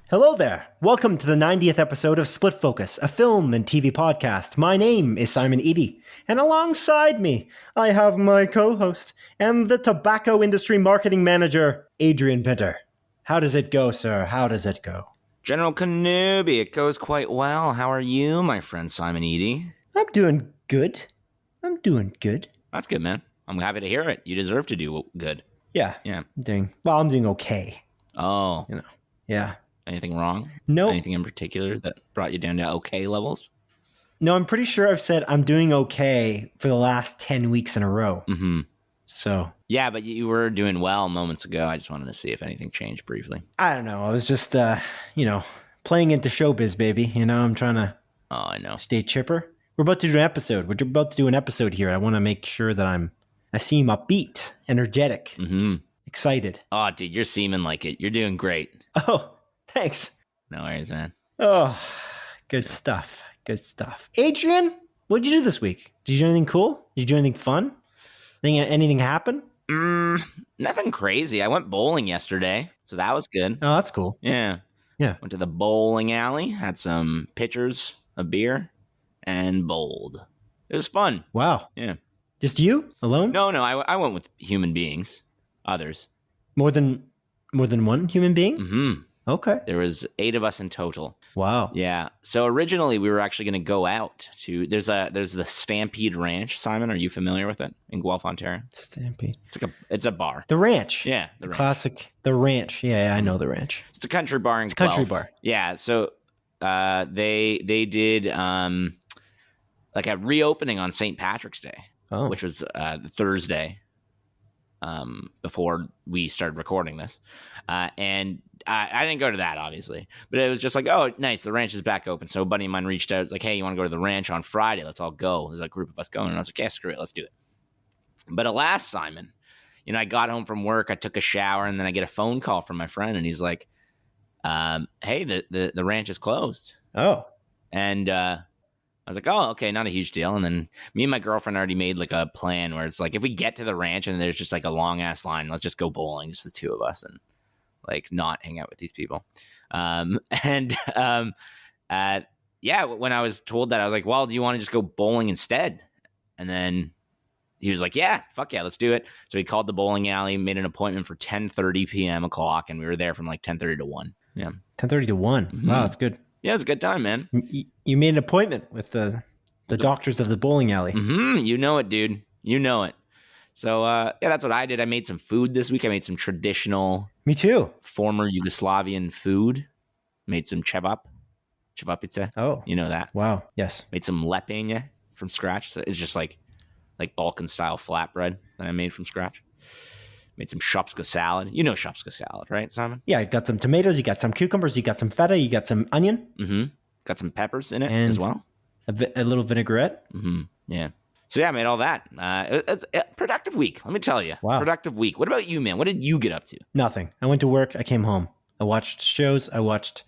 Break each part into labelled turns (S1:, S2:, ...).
S1: Hello there. Welcome to the 90th episode of Split Focus, a film and TV podcast. My name is Simon Eady, and alongside me, I have my co-host and the tobacco industry marketing manager, Adrian Pinter. How does it go, sir? How does it go?
S2: General Kenobi, it goes quite well. How are you, my friend Simon Eady?
S1: I'm doing good.
S2: That's good, man. I'm happy to hear it. You deserve to do good.
S1: Yeah. I'm doing okay.
S2: Oh.
S1: Yeah.
S2: Anything wrong?
S1: No.
S2: Anything in particular that brought you down to okay levels?
S1: No, I'm pretty sure I've said I'm doing okay for the last 10 weeks in a row.
S2: Mm-hmm.
S1: So.
S2: Yeah, but you were doing well moments ago. I just wanted to see if anything changed briefly.
S1: I don't know. I was just, playing into showbiz, baby. I'm trying to stay chipper. We're about to do an episode. We're about to do an episode here. I want to make sure that I seem upbeat, energetic, excited.
S2: Oh, dude, you're seeming like it. You're doing great.
S1: Oh, thanks.
S2: No worries, man.
S1: Oh, good stuff. Adrian, what did you do this week? Did you do anything cool? Did you do anything fun? Anything happen?
S2: Nothing crazy. I went bowling yesterday, so that was good.
S1: Oh, that's cool.
S2: Yeah. Went to the bowling alley, had some pitchers of beer, and bowled. It was fun.
S1: Wow.
S2: Yeah.
S1: Just you alone?
S2: No. I went with human beings, others.
S1: More than one human being?
S2: Mm-hmm.
S1: Okay.
S2: There was 8 of us in total.
S1: Wow.
S2: Yeah. So originally we were actually going to go out to there's the Stampede Ranch. Simon, are you familiar with it in Guelph, Ontario?
S1: Stampede.
S2: It's a bar.
S1: The Ranch.
S2: Yeah. The
S1: classic. The Ranch. Yeah, I know the Ranch.
S2: It's a country bar in Guelph.
S1: Country bar.
S2: Yeah. So they did like a reopening on St. Patrick's Day, which was the Thursday before we started recording this, and I didn't go to that, obviously, but it was just like, oh, nice, the ranch is back open. So a buddy of mine reached out, like, hey, you want to go to the ranch on Friday? Let's all go. There's a group of us going. And I was like, yeah, screw it, let's do it. But alas, Simon, I got home from work, I took a shower, and then I get a phone call from my friend, and he's like, hey, the ranch is closed.
S1: Oh.
S2: And I was like, oh, okay, not a huge deal. And then me and my girlfriend already made like a plan where it's like, if we get to the ranch and there's just like a long ass line, let's just go bowling, just the two of us, and like not hang out with these people. When I was told that, I was like, well, do you want to just go bowling instead? And then he was like, yeah, fuck yeah, let's do it. So he called the bowling alley, made an appointment for 10:30 p.m. o'clock, and we were there from like 10:30 to 1. Yeah.
S1: 10:30 to 1. Mm-hmm. Wow, that's good.
S2: Yeah, it was a good time, man.
S1: You made an appointment with the doctors of the bowling alley.
S2: Mm-hmm. You know it, dude. You know it. So, that's what I did. I made some food this week. I made some traditional...
S1: Me too.
S2: Former Yugoslavian food. Made some cevapice.
S1: Oh.
S2: You know that.
S1: Wow. Yes.
S2: Made some lepenia from scratch. So it's just like Balkan-style flatbread that I made from scratch. Made some shopska salad. You know shopska salad, right, Simon?
S1: Yeah, you got some tomatoes, you got some cucumbers, you got some feta, you got some onion.
S2: Mm-hmm. Got some peppers in it
S1: and
S2: as well.
S1: A little vinaigrette.
S2: Mm-hmm. Yeah. So yeah, I made all that. It's a productive week, let me tell you.
S1: Wow.
S2: Productive week. What about you, man? What did you get up to?
S1: Nothing. I went to work. I came home. I watched shows. I watched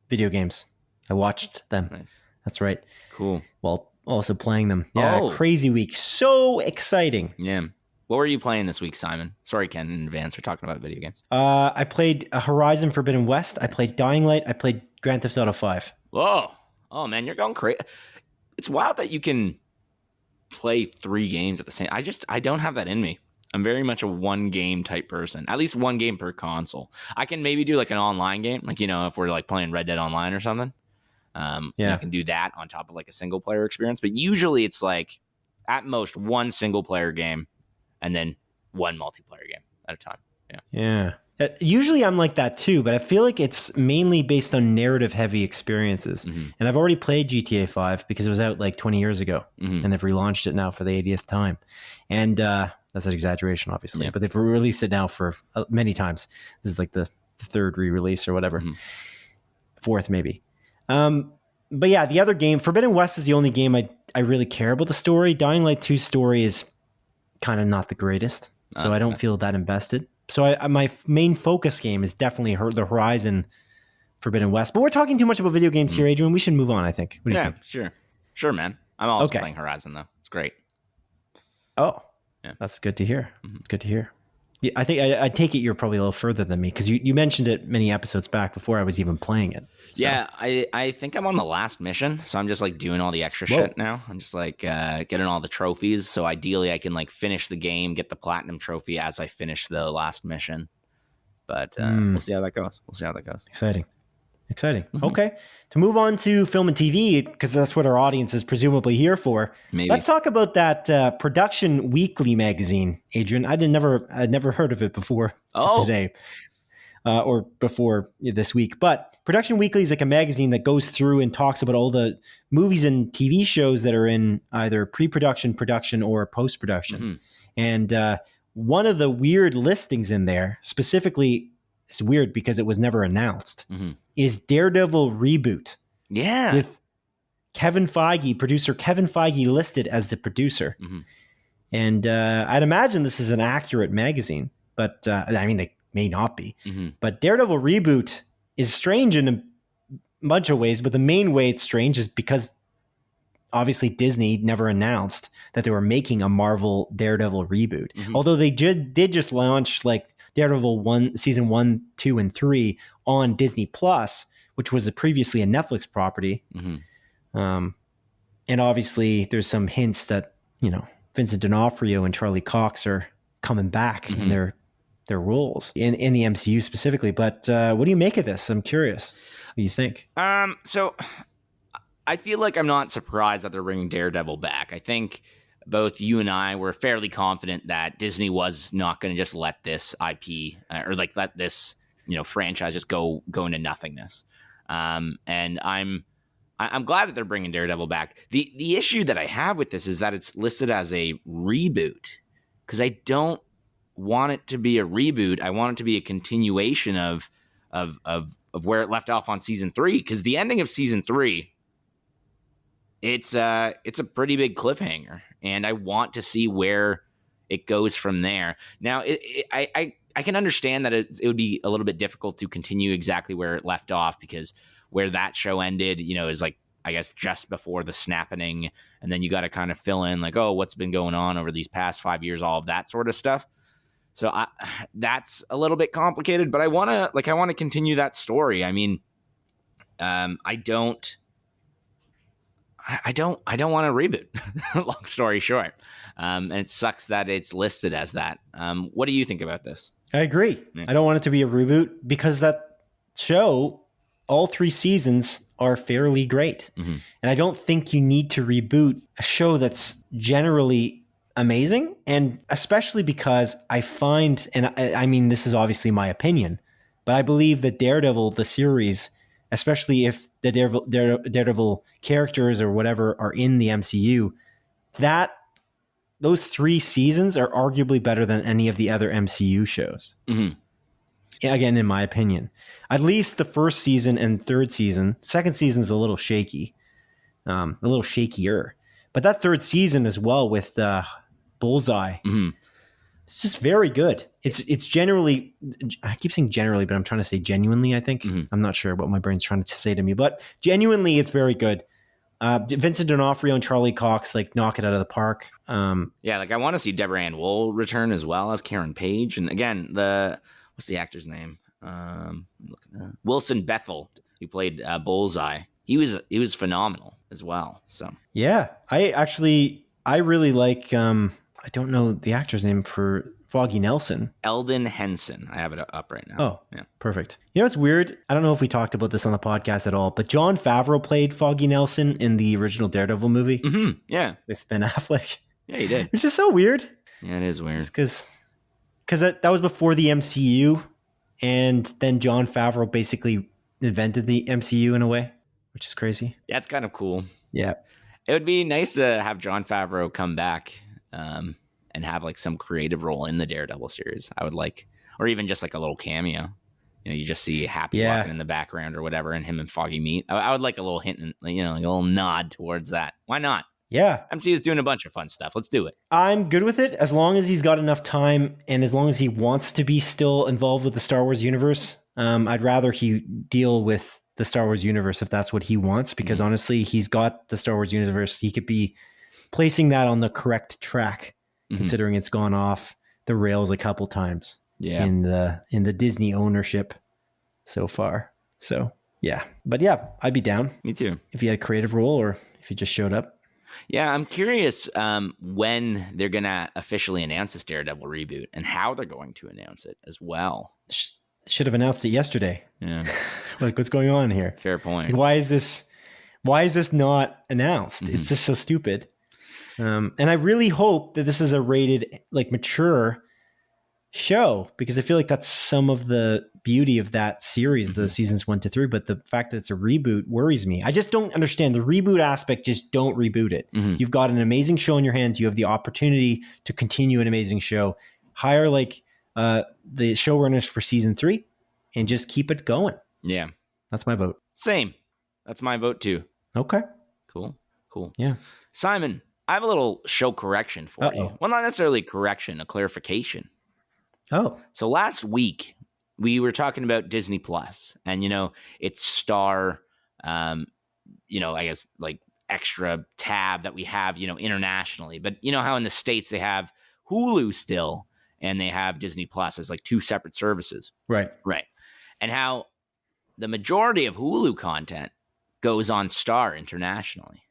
S1: video games. I watched them.
S2: Nice.
S1: That's right.
S2: Cool.
S1: While also playing them. Yeah, crazy week. So exciting.
S2: Yeah. What were you playing this week, Simon? Sorry, Ken, in advance. We're talking about video games.
S1: I played Horizon Forbidden West. I played Dying Light. I played Grand Theft Auto 5.
S2: Whoa. Oh, man, you're going crazy. It's wild that you can play 3 games at the same. I don't have that in me. I'm very much a one game type person. At least one game per console. I can maybe do like an online game, like if we're like playing Red Dead Online or something. I can do that on top of like a single player experience. But usually it's like at most one single player game and then one multiplayer game at a time.
S1: Yeah. Usually I'm like that too, but I feel like it's mainly based on narrative heavy experiences. Mm-hmm. And I've already played GTA 5 because it was out like 20 years ago and they've relaunched it now for the 80th time. And that's an exaggeration, obviously, but they've released it now for many times. This is like the 3rd re-release or whatever. 4th maybe. But yeah, the other game, Forbidden West, is the only game I really care about the story. Dying Light 2's story is kind of not the greatest, so I don't
S2: Okay.
S1: feel that invested. So my main focus game is definitely the Horizon Forbidden West. But we're talking too much about video games here, Adrian. We should move on, I think. What do you think?
S2: Sure, man. I'm also
S1: Okay.
S2: playing Horizon though. It's great.
S1: Oh,
S2: Yeah.
S1: that's good to hear. It's good to hear. Yeah, I think I take it you're probably a little further than me because you mentioned it many episodes back before I was even playing it. So.
S2: Yeah, I think I'm on the last mission, so I'm just like doing all the extra shit now. I'm just like getting all the trophies. So ideally, I can like finish the game, get the platinum trophy as I finish the last mission. But we'll see how that goes.
S1: Exciting. Okay. To move on to film and TV, because that's what our audience is presumably here for.
S2: Maybe.
S1: Let's talk about that Production Weekly magazine, Adrian. I'd never heard of it before today or before this week. But Production Weekly is like a magazine that goes through and talks about all the movies and TV shows that are in either pre-production, production, or post-production. And one of the weird listings in there, specifically, it's weird because it was never announced, is Daredevil Reboot.
S2: Yeah.
S1: With Kevin Feige, producer Kevin Feige listed as the producer. And I'd imagine this is an accurate magazine, but I mean, they may not be. But Daredevil Reboot is strange in a bunch of ways, but the main way it's strange is because obviously Disney never announced that they were making a Marvel Daredevil reboot. Although they did just launch like Daredevil season 1, 2, and 3 on Disney Plus, which was previously a Netflix property. And obviously there's some hints that, Vincent D'Onofrio and Charlie Cox are coming back in their roles in the MCU specifically. But what do you make of this? I'm curious. What do you think?
S2: So I feel like I'm not surprised that they're bringing Daredevil back. I think both you and I were fairly confident that Disney was not going to just let this IP or like let this franchise just go into nothingness. And I'm glad that they're bringing Daredevil back. The issue that I have with this is that it's listed as a reboot because I don't want it to be a reboot. I want it to be a continuation of where it left off on season 3, because the ending of season 3, it's a pretty big cliffhanger, and I want to see where it goes from there. Now, I can understand that it would be a little bit difficult to continue exactly where it left off, because where that show ended, is like, I guess, just before the snapping, and then you got to kind of fill in like, oh, what's been going on over these past 5 years, all of that sort of stuff. So that's a little bit complicated, but I want to continue that story. I mean, I don't want to reboot. Long story short, and it sucks that it's listed as that. What do you think about this?
S1: I agree. Yeah. I don't want it to be a reboot because that show, all 3 seasons are fairly great. And I don't think you need to reboot a show that's generally amazing. And especially because I find, and I mean, this is obviously my opinion, but I believe that Daredevil, the series, especially if the Daredevil characters or whatever are in the MCU, that those 3 seasons are arguably better than any of the other MCU shows. Again, in my opinion, at least the first season and third season. Second season is a little shaky, a little shakier, but that third season as well with Bullseye, it's just very good. It's generally, I keep saying generally, but I'm trying to say genuinely. I think I'm not sure what my brain's trying to say to me, but genuinely, it's very good. Vincent D'Onofrio and Charlie Cox knock it out of the park.
S2: Yeah, I want to see Deborah Ann Woll return as well as Karen Page, and again, what's the actor's name? Wilson Bethel, who played Bullseye. He was phenomenal as well. So
S1: yeah, I really like. I don't know the actor's name for Foggy Nelson.
S2: Eldon Henson. I have it up right now.
S1: Oh, yeah, perfect. You know what's weird? I don't know if we talked about this on the podcast at all, but Jon Favreau played Foggy Nelson in the original Daredevil movie.
S2: Yeah,
S1: with Ben Affleck.
S2: Yeah, he did.
S1: Which is so weird.
S2: Yeah, it is weird.
S1: Because that was before the MCU, and then Jon Favreau basically invented the MCU in a way, which is crazy.
S2: Yeah, it's kind of cool.
S1: Yeah.
S2: It would be nice to have Jon Favreau come back and have some creative role in the Daredevil series. I would or even just a little cameo. You just see Happy walking in the background or whatever, and him and Foggy meet. I would like a little hint, and a little nod towards that. Why not?
S1: Yeah.
S2: MCU is doing a bunch of fun stuff. Let's do it.
S1: I'm good with it as long as he's got enough time and as long as he wants to be still involved with the Star Wars universe. I'd rather he deal with the Star Wars universe if that's what he wants, because honestly, he's got the Star Wars universe. He could be placing that on the correct track, considering it's gone off the rails a couple times in the Disney ownership so far. So yeah, but yeah, I'd be down.
S2: Me too.
S1: If he had a creative role or if he just showed up.
S2: Yeah, I'm curious when they're going to officially announce this Daredevil reboot and how they're going to announce it as well.
S1: Should have announced it yesterday.
S2: Yeah.
S1: Like, what's going on here?
S2: Fair point.
S1: Like, why is this not announced? It's just so stupid. And I really hope that this is a rated, like, mature show, because I feel like that's some of the beauty of that series, the seasons 1 to 3. But the fact that it's a reboot worries me. I just don't understand the reboot aspect. Just don't reboot it. You've got an amazing show in your hands. You have the opportunity to continue an amazing show. Hire like the showrunners for season 3 and just keep it going.
S2: Yeah.
S1: That's my vote.
S2: Same. That's my vote too.
S1: Okay.
S2: Cool.
S1: Yeah.
S2: Simon, I have a little show correction for you. Well, not necessarily correction, a clarification.
S1: Oh.
S2: So last week we were talking about Disney Plus and, its star, I guess like extra tab that we have, internationally. But you know how in the States they have Hulu still and they have Disney Plus as like two separate services.
S1: Right.
S2: And how the majority of Hulu content goes on Star internationally,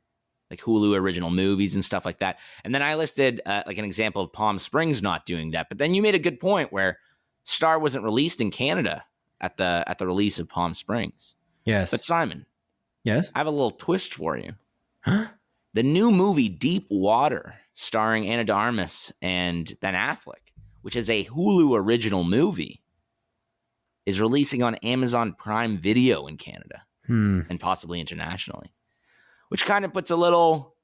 S2: like Hulu original movies and stuff like that. And then I listed like an example of Palm Springs not doing that. But then you made a good point where Star wasn't released in Canada at the release of Palm Springs.
S1: Yes.
S2: But Simon,
S1: yes,
S2: I have a little twist for you.
S1: Huh?
S2: The new movie Deep Water, starring Ana de Armas and Ben Affleck, which is a Hulu original movie, is releasing on Amazon Prime Video in Canada and possibly internationally, which kind of puts a little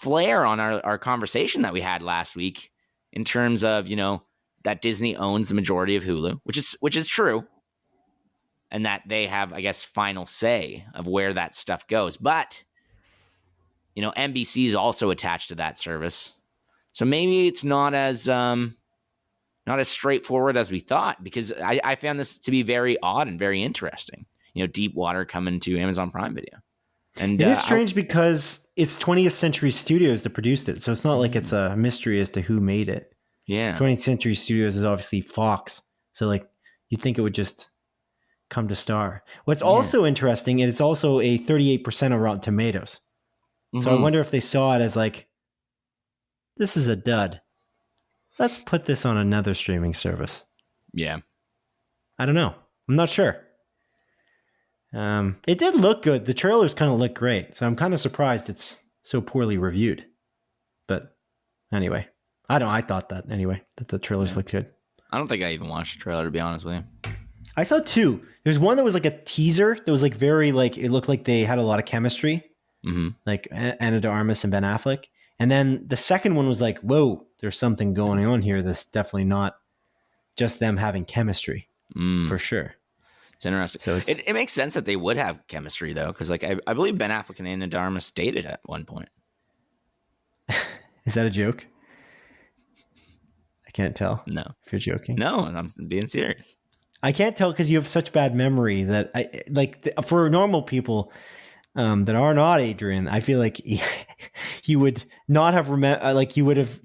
S2: flair on our conversation that we had last week in terms of, that Disney owns the majority of Hulu, which is true. And that they have, I guess, final say of where that stuff goes. But, NBC is also attached to that service. So maybe it's not as straightforward as we thought, because I found this to be very odd and very interesting. Deep Water coming to Amazon Prime Video. And
S1: it is strange because it's 20th Century Studios that produced it. So it's not like it's a mystery as to who made it.
S2: Yeah.
S1: 20th Century Studios is obviously Fox. So like you'd think it would just come to Star. What's also interesting, and it's also a 38% on Rotten Tomatoes. So I wonder if they saw it as like, this is a dud. Let's put this on another streaming service.
S2: Yeah.
S1: I don't know. I'm not sure. It did look good. The trailers kind of look great. So I'm kind of surprised it's so poorly reviewed. But anyway, I thought that anyway, that the trailers looked good.
S2: I don't think I even watched the trailer, to be honest with you.
S1: I saw two. There's one that was like a teaser that was like very like, it looked like they had a lot of chemistry. Like Ana de Armas and Ben Affleck. And then the second one was like, whoa, there's something going on here that's definitely not just them having chemistry for sure.
S2: It's interesting. So it makes sense that they would have chemistry, though, because like I believe Ben Affleck and Ana de Armas dated at one point.
S1: Is that a joke? I can't tell.
S2: No.
S1: If you're joking.
S2: No, I'm being serious.
S1: I can't tell because you have such bad memory that I like for normal people that are not Adrian, I feel like he would not have like you would have,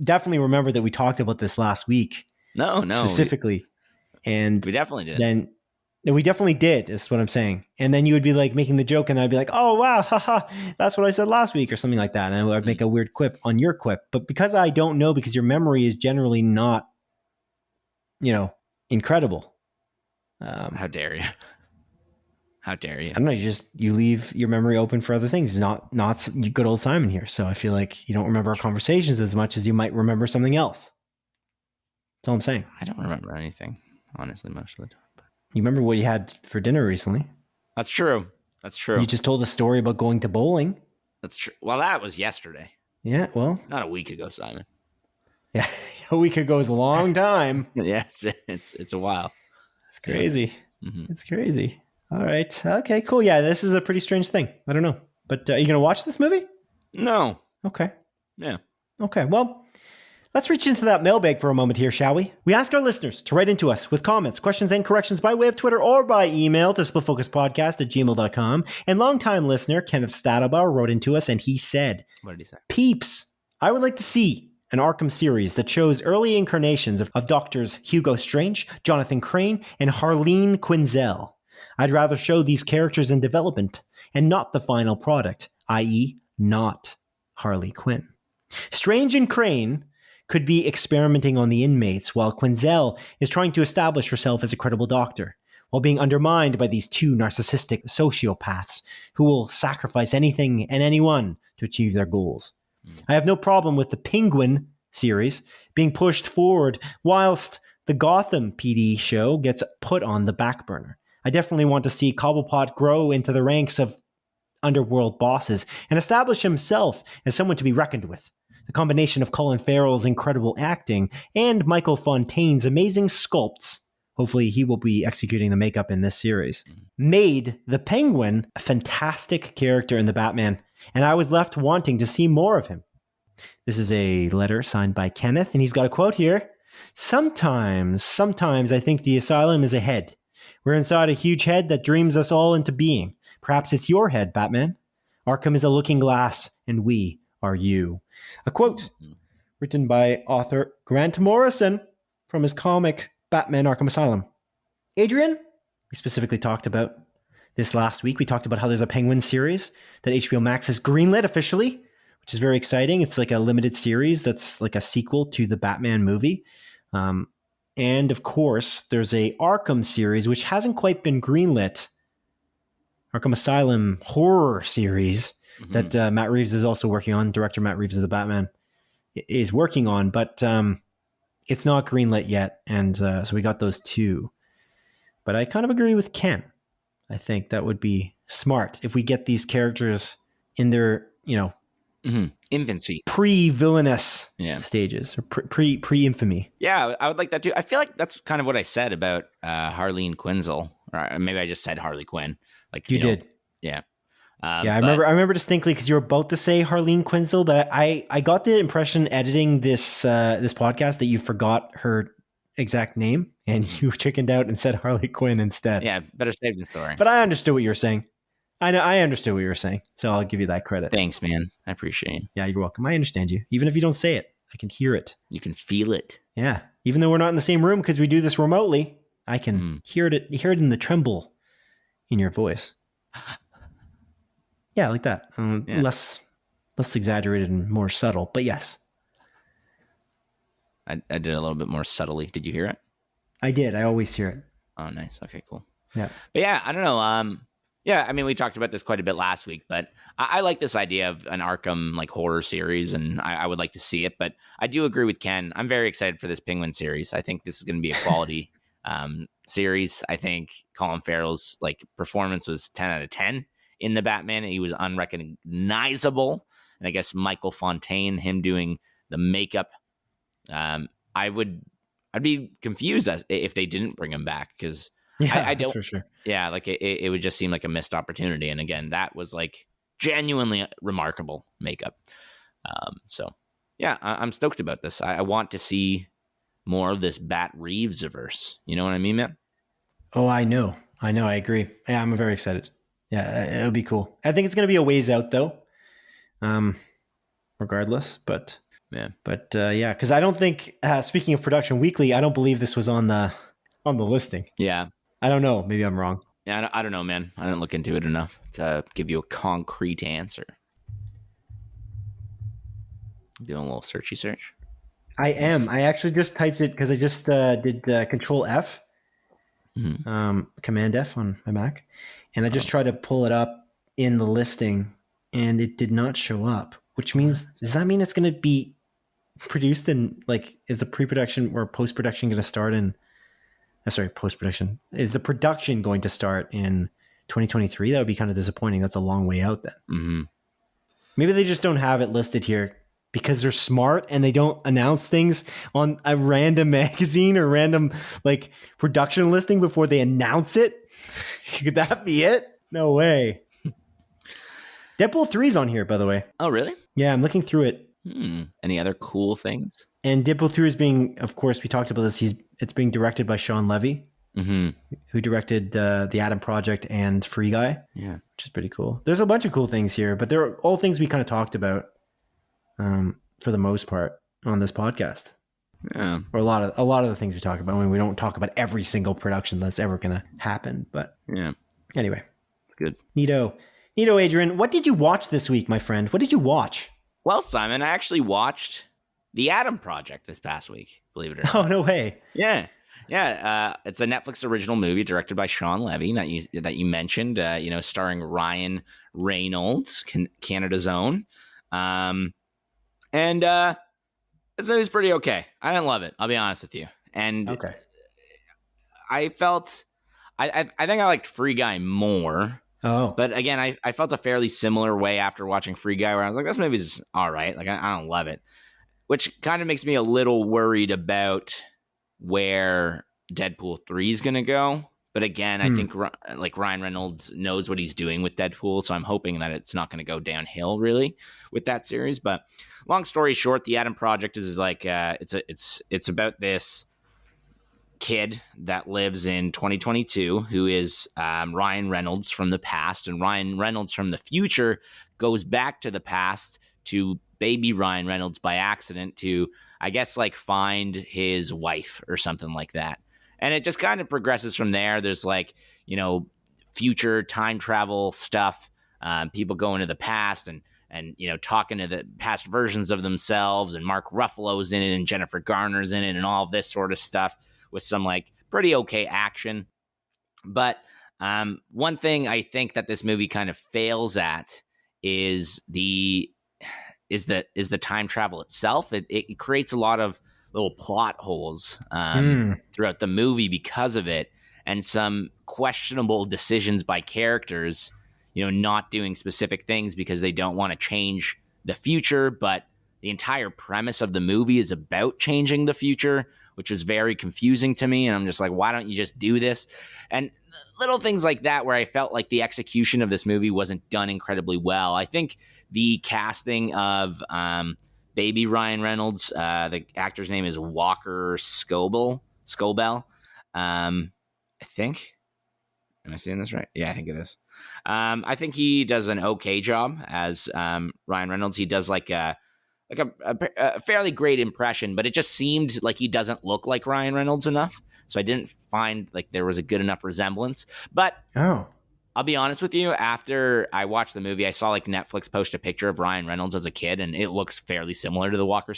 S1: definitely remember that we talked about this last week.
S2: No,
S1: specifically. And
S2: we definitely did.
S1: Then we definitely did, is what I'm saying. And then you would be like making the joke and I'd be like, oh, wow, haha, that's what I said last week or something like that. And I'd make a weird quip on your quip. But because I don't know, because your memory is generally not, incredible.
S2: How dare you? How dare you?
S1: I don't know. You leave your memory open for other things. Not good old Simon here. So I feel like you don't remember our conversations as much as you might remember something else. That's all I'm saying.
S2: I don't remember anything, honestly, most of the time. But
S1: you remember what you had for dinner recently?
S2: That's true. You
S1: just told a story about going to bowling.
S2: That's true. Well, that was yesterday.
S1: Yeah, well.
S2: Not a week ago, Simon.
S1: Yeah, a week ago is a long time.
S2: Yeah, it's a while.
S1: It's crazy. Yeah. It's crazy. All right. Okay, cool. Yeah, this is a pretty strange thing. I don't know. But are you going to watch this movie?
S2: No.
S1: Okay.
S2: Yeah.
S1: Okay. Well, let's reach into that mailbag for a moment here, shall we? We ask our listeners to write into us with comments, questions, and corrections by way of Twitter or by email to splitfocuspodcast@gmail.com. And longtime listener Kenneth Stadelbauer wrote into us, and he said,
S2: What did he say?
S1: Peeps, I would like to see an Arkham series that shows early incarnations of Doctors Hugo Strange, Jonathan Crane, and Harleen Quinzel. I'd rather show these characters in development and not the final product, i.e. not Harley Quinn. Strange and Crane could be experimenting on the inmates, while Quinzel is trying to establish herself as a credible doctor, while being undermined by these two narcissistic sociopaths who will sacrifice anything and anyone to achieve their goals. I have no problem with the Penguin series being pushed forward whilst the Gotham PD show gets put on the back burner. I definitely want to see Cobblepot grow into the ranks of underworld bosses and establish himself as someone to be reckoned with. The combination of Colin Farrell's incredible acting and Michael Fontaine's amazing sculpts, hopefully he will be executing the makeup in this series, made the Penguin a fantastic character in the Batman, and I was left wanting to see more of him. This is a letter signed by Kenneth, and he's got a quote here. Sometimes I think the asylum is a head. We're inside a huge head that dreams us all into being. Perhaps it's your head, Batman. Arkham is a looking glass, and we are you. A quote written by author Grant Morrison from his comic Batman Arkham Asylum. Adrian, we specifically talked about this last week. We talked about how there's a Penguin series that HBO Max has greenlit officially, which is very exciting. It's like a limited series that's like a sequel to the Batman movie. And of course, there's a Arkham series, which hasn't quite been greenlit. Arkham Asylum horror series that Matt Reeves is also working on. Director Matt Reeves of the Batman is working on, but it's not greenlit yet. And so we got those two. But I kind of agree with Ken. I think that would be smart if we get these characters in their,
S2: infancy,
S1: pre-villainous stages, or pre-infamy.
S2: Yeah, I would like that too. I feel like that's kind of what I said about Harleen Quinzel, or maybe I just said Harley Quinn. Like
S1: you did,
S2: yeah.
S1: I remember distinctly because you were about to say Harleen Quinzel, but I got the impression editing this podcast that you forgot her exact name and you chickened out and said Harley Quinn instead.
S2: Yeah, better save the story.
S1: But I understood what you were saying. I understood what you were saying, so I'll give you that credit.
S2: Thanks, man. I appreciate it.
S1: Yeah, you're welcome. I understand you. Even if you don't say it, I can hear it.
S2: You can feel it.
S1: Yeah. Even though we're not in the same room because we do this remotely, I can hear it in the tremble in your voice. Yeah, like that. Less exaggerated and more subtle, but yes.
S2: I did a little bit more subtly. Did you hear it?
S1: I did. I always hear it.
S2: Oh, nice. Okay, cool.
S1: Yeah.
S2: But yeah, I don't know. Yeah, I mean, we talked about this quite a bit last week, but I like this idea of an Arkham like horror series, and I would like to see it. But I do agree with Ken. I'm very excited for this Penguin series. I think this is going to be a quality series. I think Colin Farrell's like performance was 10 out of 10 in the Batman. He was unrecognizable, and I guess Michael Fontaine, him doing the makeup, I'd be confused if they didn't bring him back because.
S1: Yeah,
S2: I don't,
S1: for sure.
S2: Yeah, like it would just seem like a missed opportunity. And again, that was like genuinely remarkable makeup. So yeah, I'm stoked about this. I want to see more of this Bat Reeves-verse. You know what I mean, man?
S1: Oh, I know. I agree. Yeah, I'm very excited. Yeah, it'll be cool. I think it's going to be a ways out though. Regardless, but
S2: yeah,
S1: because I don't think. Speaking of Production Weekly, I don't believe this was on the listing.
S2: Yeah.
S1: I don't know. Maybe I'm wrong.
S2: Yeah, I don't know, man. I didn't look into it enough to give you a concrete answer. Doing a little searchy search.
S1: I am. I actually just typed it because I just did Control F, Command F on my Mac, and I just tried to pull it up in the listing, and it did not show up. Which means, does that mean it's going to be produced in is the pre-production or post-production going to start in? Post-production. Is the production going to start in 2023? That would be kind of disappointing. That's a long way out then.
S2: Mm-hmm.
S1: Maybe they just don't have it listed here because they're smart and they don't announce things on a random magazine or random production listing before they announce it. Could that be it? No way. Deadpool 3's on here, by the way.
S2: Oh, really?
S1: Yeah, I'm looking through it.
S2: Any other cool things?
S1: And Deadpool 2 is being, of course, we talked about this. It's being directed by Sean Levy, who directed The Adam Project and Free Guy.
S2: Yeah,
S1: which is pretty cool. There's a bunch of cool things here, but they're all things we kind of talked about for the most part on this podcast.
S2: Yeah,
S1: or a lot of the things we talk about. I mean, we don't talk about every single production that's ever going to happen, but
S2: yeah.
S1: Anyway,
S2: it's good.
S1: Neato, Adrian. What did you watch this week, my friend? What did you watch?
S2: Well, Simon, I actually watched The Adam Project this past week. Believe it or not.
S1: Oh, no way.
S2: Yeah. It's a Netflix original movie directed by Sean Levy that you mentioned. Starring Ryan Reynolds, Canada's own. And this movie's pretty okay. I didn't love it. I'll be honest with you. And
S1: okay.
S2: I felt, I think I liked Free Guy more.
S1: Oh,
S2: but again, I felt a fairly similar way after watching Free Guy, where I was like, this movie's all right. Like, I don't love it, which kind of makes me a little worried about where Deadpool 3 is going to go. But again, I think like Ryan Reynolds knows what he's doing with Deadpool, so I'm hoping that it's not going to go downhill really with that series. But long story short, The Adam Project is like it's about this kid that lives in 2022 who is Ryan Reynolds from the past, and Ryan Reynolds from the future goes back to the past to baby Ryan Reynolds by accident to, I guess, like find his wife or something like that. And it just kind of progresses from there. There's like, future time travel stuff, people going to the past and talking to the past versions of themselves, and Mark Ruffalo's in it and Jennifer Garner's in it and all of this sort of stuff with some like pretty okay action. But one thing I think that this movie kind of fails at is the time travel itself. It creates a lot of little plot holes throughout the movie because of it, and some questionable decisions by characters, not doing specific things because they don't want to change the future, but the entire premise of the movie is about changing the future, which was very confusing to me. And I'm just like, why don't you just do this? And little things like that, where I felt like the execution of this movie wasn't done incredibly well. I think the casting of baby Ryan Reynolds, the actor's name is Walker Scobell. I think. Am I seeing this right? Yeah, I think it is. I think he does an okay job as Ryan Reynolds. He does like a fairly great impression, but it just seemed like he doesn't look like Ryan Reynolds enough. So I didn't find like there was a good enough resemblance. But I'll be honest with you, after I watched the movie, I saw like Netflix post a picture of Ryan Reynolds as a kid, and it looks fairly similar to the Walker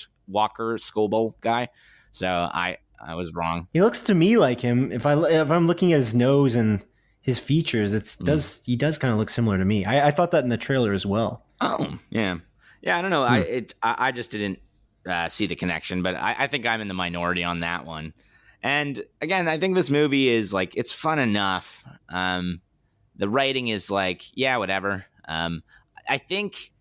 S2: Scobell guy. So I was wrong.
S1: He looks to me like him. If I'm looking at his nose and his features, he does kind of look similar to me. I thought that in the trailer as well.
S2: Oh, yeah. Yeah, I don't know. I just didn't see the connection, but I think I'm in the minority on that one. And again, I think this movie is like, it's fun enough. The writing is like, yeah, whatever. I think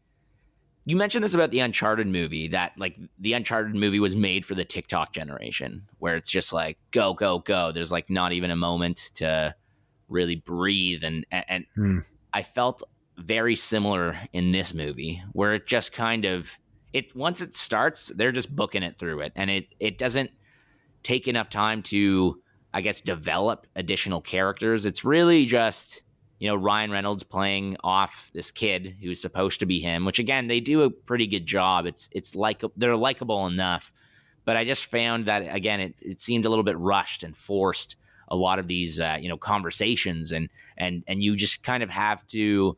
S2: you mentioned this about the Uncharted movie, that like the Uncharted movie was made for the TikTok generation, where it's just like, go, go, go. There's like not even a moment to really breathe. And I felt very similar in this movie, where it just kind of, once it starts, they're just booking it through it. And it doesn't take enough time to, I guess, develop additional characters. It's really just, Ryan Reynolds playing off this kid who's supposed to be him, which again, they do a pretty good job. It's like they're likable enough, but I just found that again, it seemed a little bit rushed and forced, a lot of these, conversations, and you just kind of have to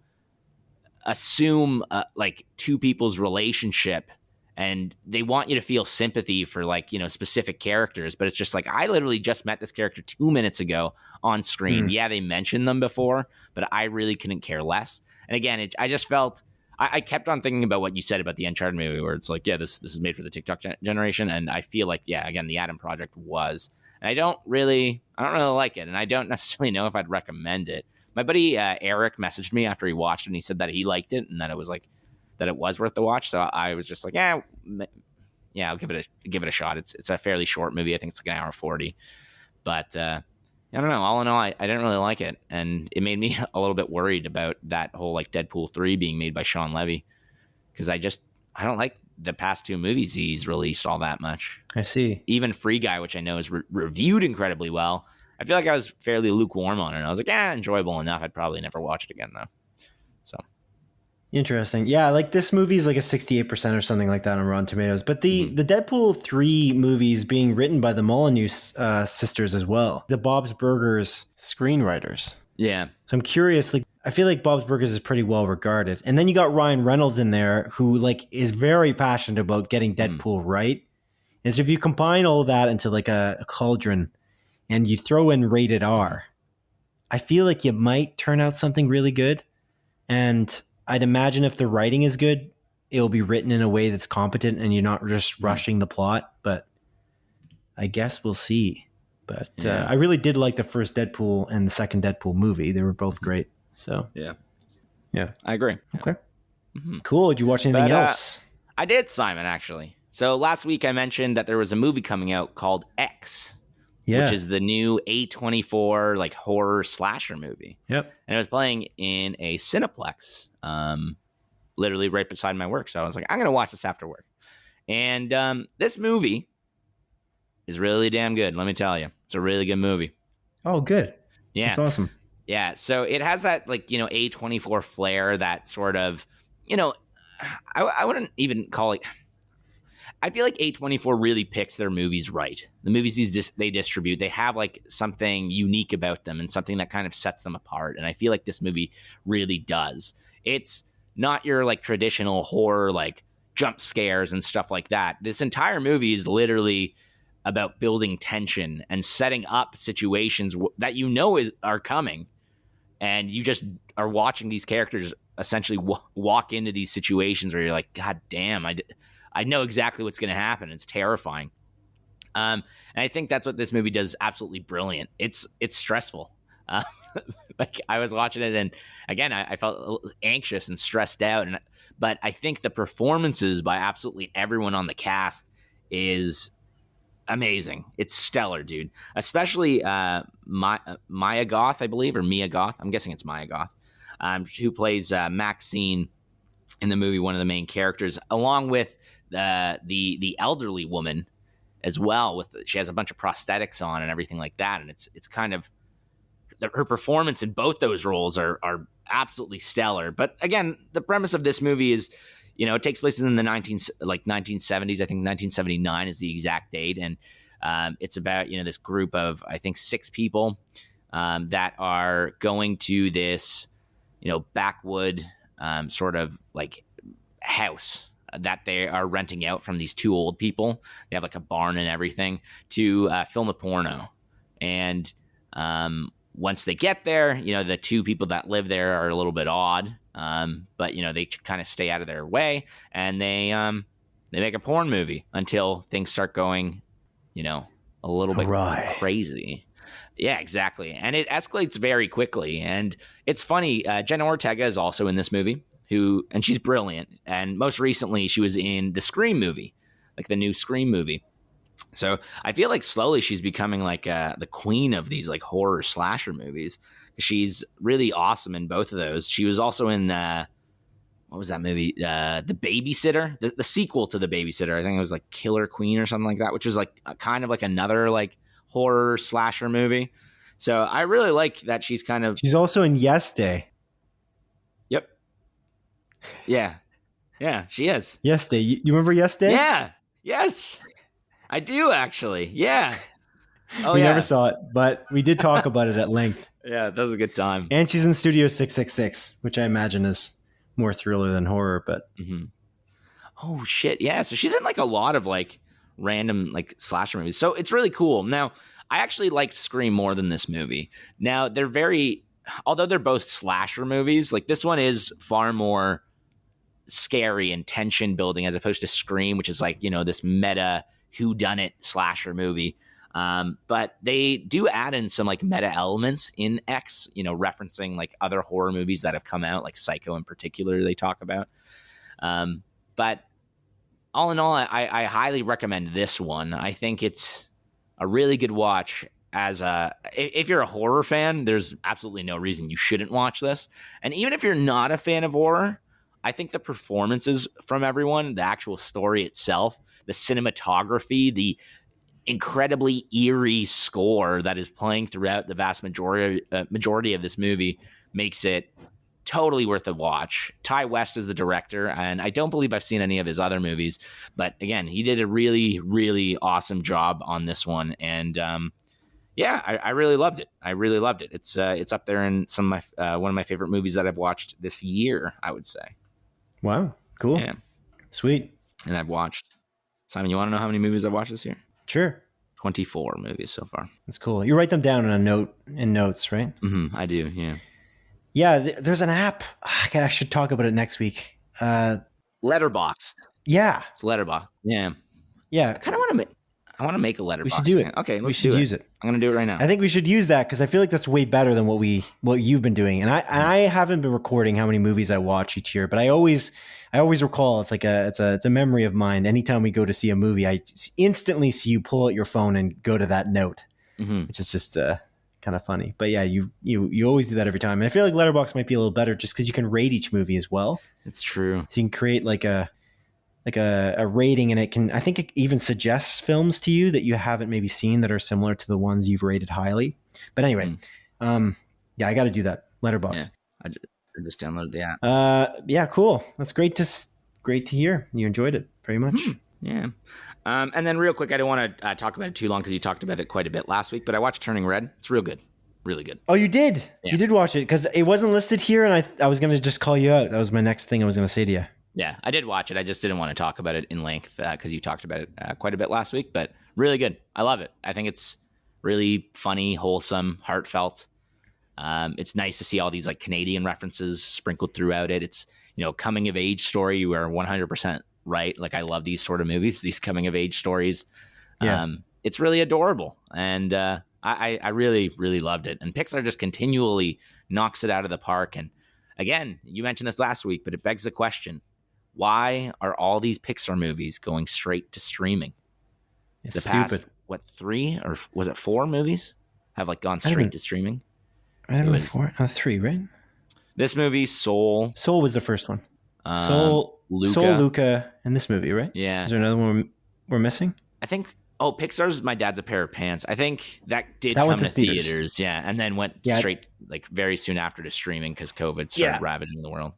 S2: assume like two people's relationship, and they want you to feel sympathy for like, specific characters, but it's just like, I literally just met this character 2 minutes ago on screen. Yeah, they mentioned them before, but I really couldn't care less. And again, I just felt, I kept on thinking about what you said about the Uncharted movie, where it's like, yeah, this is made for the TikTok generation. And I feel like, yeah, again, the Adam Project was, and I don't really like it. And I don't necessarily know if I'd recommend it. My buddy Eric messaged me after he watched it, and he said that he liked it and that it was like, that it was worth the watch. So I was just like, yeah, I'll give it a shot. It's a fairly short movie. I think it's like an hour 40, but I don't know. All in all, I didn't really like it, and it made me a little bit worried about that whole like Deadpool 3 being made by Sean Levy, because I just I don't like the past two movies he's released all that much.
S1: I see.
S2: Even Free Guy, which I know is reviewed incredibly well. I feel like I was fairly lukewarm on it. I was like, enjoyable enough. I'd probably never watch it again, though. So
S1: interesting. Yeah, like this movie is like a 68% or something like that on Rotten Tomatoes. But the Deadpool 3 movies being written by the Molyneux sisters as well, the Bob's Burgers screenwriters.
S2: Yeah.
S1: So I'm curious, like, I feel like Bob's Burgers is pretty well regarded. And then you got Ryan Reynolds in there who like is very passionate about getting Deadpool right. And so if you combine all that into like a cauldron and you throw in rated R, I feel like you might turn out something really good. And I'd imagine if the writing is good, it'll be written in a way that's competent and you're not just rushing the plot. But I guess we'll see. But I really did like the first Deadpool and the second Deadpool movie. They were both great. So
S2: yeah,
S1: I
S2: agree.
S1: Okay, cool. Did you watch anything else?
S2: I did, Simon, actually. So last week I mentioned that there was a movie coming out called X, which is the new A24 like horror slasher movie.
S1: Yep.
S2: And it was playing in a Cineplex, literally right beside my work. So I was like, I'm going to watch this after work. And this movie is really damn good. Let me tell you, it's a really good movie.
S1: Oh, good.
S2: Yeah.
S1: That's awesome.
S2: Yeah. So it has that like, A24 flair, that sort of, I wouldn't even call it. I feel like A24 really picks their movies right. The movies they distribute, they have like something unique about them and something that kind of sets them apart. And I feel like this movie really does. It's not your like traditional horror, like jump scares and stuff like that. This entire movie is literally about building tension and setting up situations that are coming. And you just are watching these characters essentially walk into these situations where you're like, God damn, I know exactly what's going to happen. It's terrifying. And I think that's what this movie does absolutely brilliant. It's stressful. Like I was watching it and again, I felt a little anxious and stressed out. But I think the performances by absolutely everyone on the cast is amazing. It's stellar, dude. Especially Maya Goth, I believe, or Mia Goth. I'm guessing it's Maya Goth, who plays Maxine in the movie, one of the main characters, along with the elderly woman as well. She has a bunch of prosthetics on and everything like that, and it's kind of her performance in both those roles are absolutely stellar. But again, the premise of this movie is, it takes place in the 1970s. I think 1979 is the exact date, and it's about this group of I think 6 people that are going to this backwood sort of like house that they are renting out from these 2 old people. They have like a barn and everything to film a porno. And once they get there, the 2 people that live there are a little bit odd, but they kind of stay out of their way, and they make a porn movie until things start going, a little bit crazy. Yeah, exactly. And it escalates very quickly. And it's funny. Jenna Ortega is also in this movie, and she's brilliant. And most recently, she was in the Scream movie, like the new Scream movie. So I feel like slowly she's becoming like the queen of these like horror slasher movies. She's really awesome in both of those. She was also in what was that movie? The Babysitter, the sequel to The Babysitter. I think it was like Killer Queen or something like that, which was like kind of like another like horror slasher movie. So I really like that she's
S1: also in Yes Day.
S2: Yep. Yeah, she is.
S1: Yes Day. You remember Yes Day?
S2: Yeah. Yes. I do actually. Yeah. Oh,
S1: we never saw it, but we did talk about it at length.
S2: Yeah, that was a good time.
S1: And she's in Studio 666, which I imagine is more thriller than horror, but
S2: oh shit. Yeah, so she's in like a lot of like random like slasher movies. So it's really cool. Now, I actually liked Scream more than this movie. Now, although they're both slasher movies, like this one is far more scary and tension building as opposed to Scream, which is like, this meta whodunit slasher movie. But they do add in some like meta elements in X, referencing like other horror movies that have come out, like Psycho in particular, they talk about. But all in all, I highly recommend this one. I think it's a really good watch. If you're a horror fan, there's absolutely no reason you shouldn't watch this. And even if you're not a fan of horror, I think the performances from everyone, the actual story itself, the cinematography, the incredibly eerie score that is playing throughout the vast majority of this movie makes it totally worth a watch. Ty West is the director, and I don't believe I've seen any of his other movies, but again, he did a really, really awesome job on this one, and I really loved it. I really loved it. It's up there in some of my one of my favorite movies that I've watched this year, I would say.
S1: Wow, cool,
S2: Yeah,
S1: sweet.
S2: And I've watched. Simon, you want to know how many movies I've watched this year?
S1: Sure.
S2: 24 movies so far.
S1: That's cool. You write them down in notes, right?
S2: Mm-hmm, I do, yeah.
S1: Yeah, there's an app. I should talk about it next week.
S2: Letterboxd.
S1: Yeah.
S2: It's Letterboxd. Yeah.
S1: Yeah.
S2: I kind of want to make a Letterboxd.
S1: We should do it.
S2: Okay,
S1: we should use it.
S2: I'm going to do it right now.
S1: I think we should use that because I feel like that's way better than what you've been doing. And I haven't been recording how many movies I watch each year, but I always recall it's a memory of mine. Anytime we go to see a movie, I instantly see you pull out your phone and go to that note, which is just kind of funny. But yeah, you always do that every time. And I feel like Letterboxd might be a little better just because you can rate each movie as well.
S2: It's true.
S1: So you can create like a rating, and I think it even suggests films to you that you haven't maybe seen that are similar to the ones you've rated highly. But anyway, I got to do that. Letterboxd.
S2: Yeah, I just downloaded the app.
S1: Yeah, cool. That's great to hear. You enjoyed it very much.
S2: Yeah. And then real quick, I don't want to talk about it too long because you talked about it quite a bit last week, but I watched Turning Red. It's real good. Really good.
S1: Oh, you did?
S2: Yeah.
S1: You did watch it because it wasn't listed here, and I was going to just call you out. That was my next thing I was going to say to you.
S2: Yeah, I did watch it. I just didn't want to talk about it in length because you talked about it quite a bit last week, but really good. I love it. I think it's really funny, wholesome, heartfelt. It's nice to see all these like Canadian references sprinkled throughout it. It's, coming of age story. You are 100% right. Like I love these sort of movies, these coming of age stories.
S1: Yeah.
S2: It's really adorable. And I really, really loved it. And Pixar just continually knocks it out of the park. And again, you mentioned this last week, but it begs the question, why are all these Pixar movies going straight to streaming?
S1: It's
S2: past,
S1: stupid.
S2: 3 or was it 4 movies have like gone straight to streaming?
S1: I don't know, 4, 3, right?
S2: This movie, Soul.
S1: Soul was the first one.
S2: Luca.
S1: Soul, Luca, and this movie, right?
S2: Yeah.
S1: Is there another one we're missing?
S2: I think, Pixar's My Dad's a Pair of Pants. I think that come to theaters. Yeah. And then went straight, like very soon after to streaming because COVID started ravaging the world.